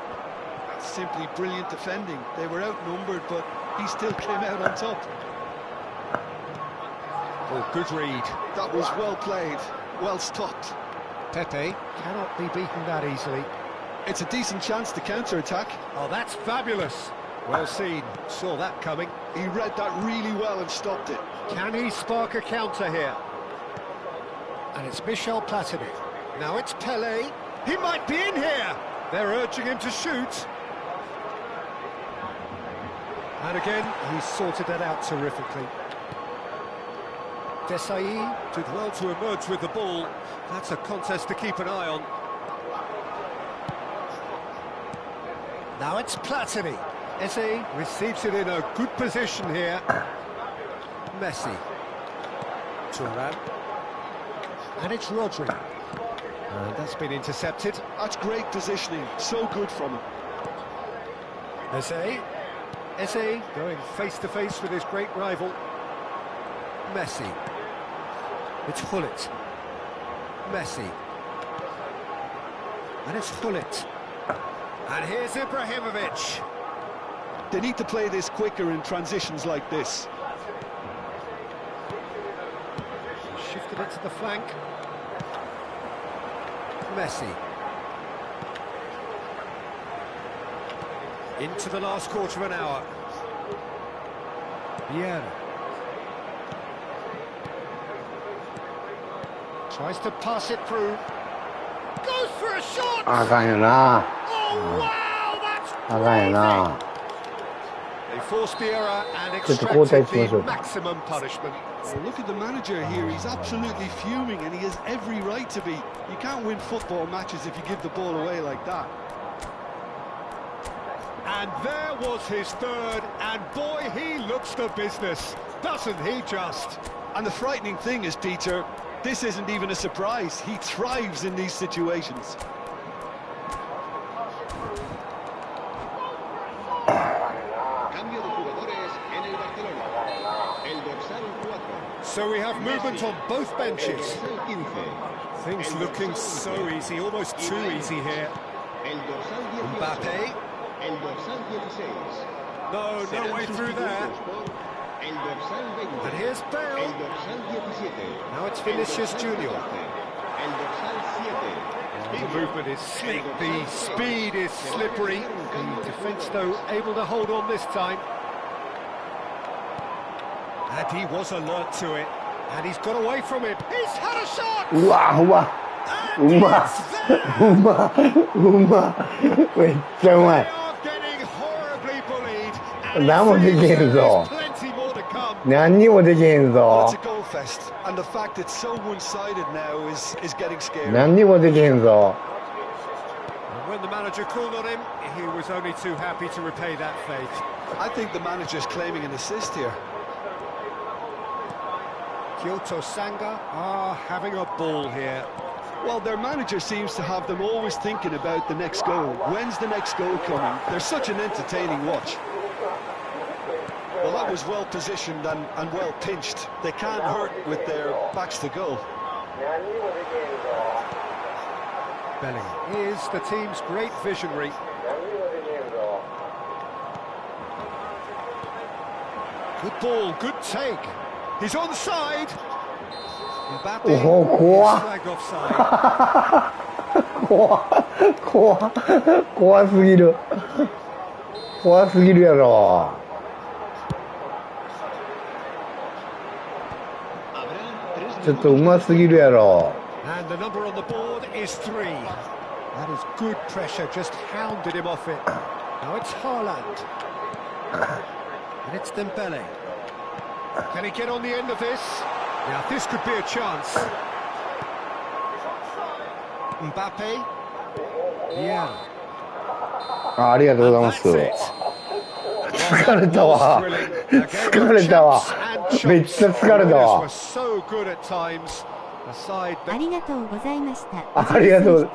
Simply brilliant defending. They were outnumbered, but he still came out on top. Oh, good read. That was well played, well stopped. Pepe cannot be beaten that easily. It's a decent chance to counter-attack. Oh, that's fabulous. Well seen. Saw that coming. He read that really well and stopped it. Can he spark a counter here? And it's Michel Platini. Now it's Pele. He might be in here. They're urging him to shoot. And again, he's sorted that out terrifically. Desailly did well to emerge with the ball. That's a contest to keep an eye on. Now it's Platini. Eze receives it in a good position here. Messi. Turan. And it's Rodri. And that's been intercepted. That's great positioning. So good from him. Eze going face-to-face with his great rival. Messi. It's Hullet. Messi. And it's Hullet. And here's Ibrahimovic. They need to play this quicker in transitions like this. Shifted it to the flank. Messi. Into the last quarter of an hour. Vieira. Tries to pass it through. Goes for a shot! Oh, wow, that's terrific! They forced the error and extracted the maximum punishment. Well, look at the manager here. He's absolutely fuming, and he has every right to be. You can't win football matches if you give the ball away like that. And there was his third, and boy, he looks the business, doesn't he just? And the frightening thing is, Peter, this isn't even a surprise. He thrives in these situations. So we have movement on both benches. Things looking so easy, almost too easy here. Mbappe. No way through there. And here's Bale. Now it's Vinicius Junior. The movement is slick, the speed is slippery. The defence, though, able to hold on this time. And he was alert to it, and he's got away from it. He's had a shot. うわうまうまうまうまめっちゃうまい。 They are getting horribly bullied. 何もできへんぞ。 Plenty more to come. 何にもできへん Well, ぞ it's a goal fest, and the fact it's so one-sided now is getting scary. 何にもできへんぞ。 And when the manager called on him, he was only too happy to repay that fate. I think the manager's claiming an assist here. Kyoto Sanga are having a ball here. Well, their manager seems to have them always thinking about the next goal. When's the next goal coming? They're such an entertaining watch. Well, that was well positioned and well pinched. They can't hurt with their backs to goal. Bellingham is the team's great visionary. Good ball, good take. He's onside. Mbappe is flagged offside. 怖すぎる怖すぎるやろ。 ちょっとうますぎるやろ。 And the number on the board is 3. That is good pressure, just hounded him off it. Now it's Haaland. And it's Dembele. Can he get on the end of this? Now this could be a chance. Mbappe. Yeah. ありがとうございます。疲れたわ。疲れたわ。めっちゃ疲れたわ。ありがとうございました。ありがとうご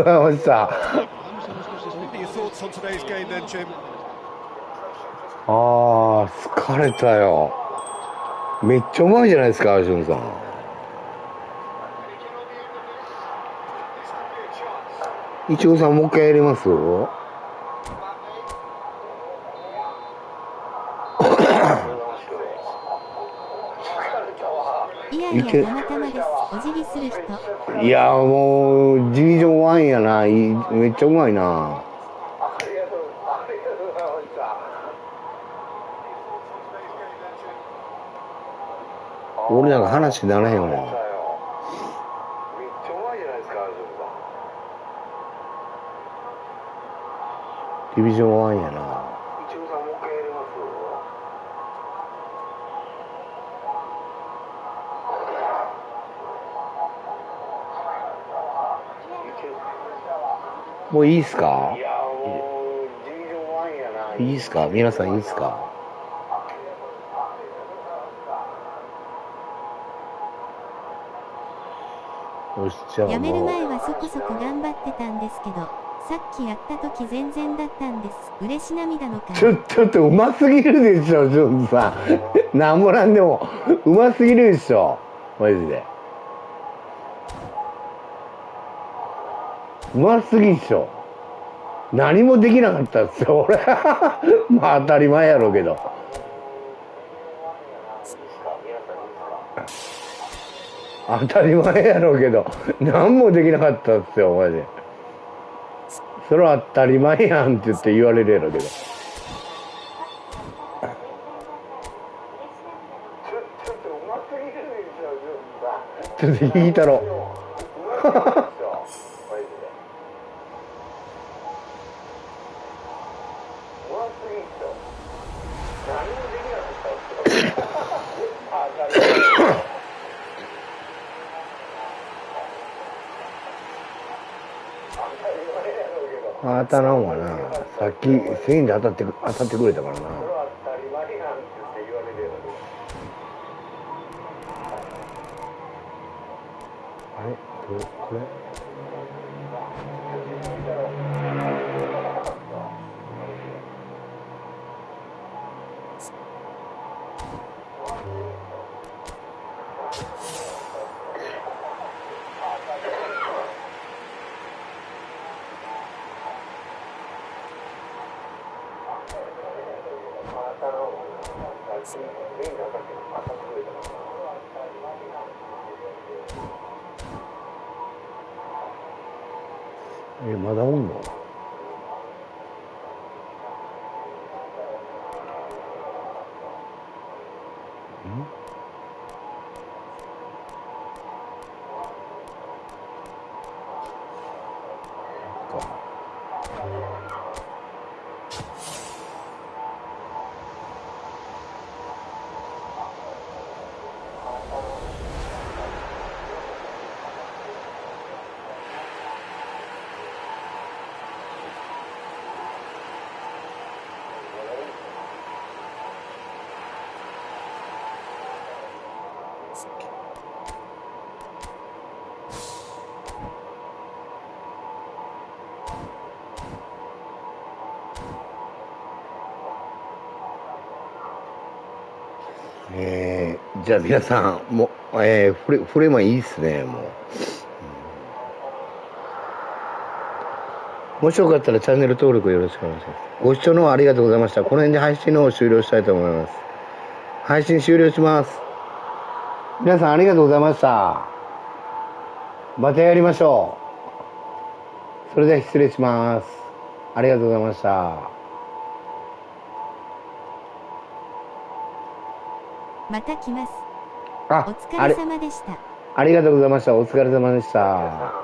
ざいました。ああ、疲れたよ。めっちゃうまいじゃないですか、ジョンさん。一応さん、もう一回やります？いやいや、たまたまです。お辞儀する人。いや、もう、ディビジョン1やな。めっちゃうまいな。俺なんか話にならへんわ。めっちゃうまいじゃないですか、ディビジョン1やな。一応さん、もう一回やります？もういいっすか？いや、もうディビジョン1やな。いいっすか？皆さんいいっすか？よし、じゃあもう。辞める前はそこそこ頑張ってたんですけど、さっきやった時全然だったんです。嬉し涙の顔。ちょっとうますぎるでしょ、ジョンさん。なんもなんでもうますぎるでしょ、マジで。うますぎでしょ。何もできなかったですよ、俺。まあ当たり前やろうけど。当たり前やろうけど、何もできなかったですよ、マジで。それは当たり前やんって言って言われるやろうけど。ちょっと引いたろ。当たらんわな。さっき1000円で当たってくれたからな。あれこれまだおんの？じゃあ皆さん、もう、フレームはいいっすね、もう。もしよかったらチャンネル登録よろしくお願いします。ご視聴の方ありがとうございました。この辺で配信の方を終了したいと思います。配信終了します。皆さんありがとうございました。またやりましょう。それでは失礼します。ありがとうございました。また来ます。あ、お疲れ様でした。ありがとうございました。お疲れ様でした。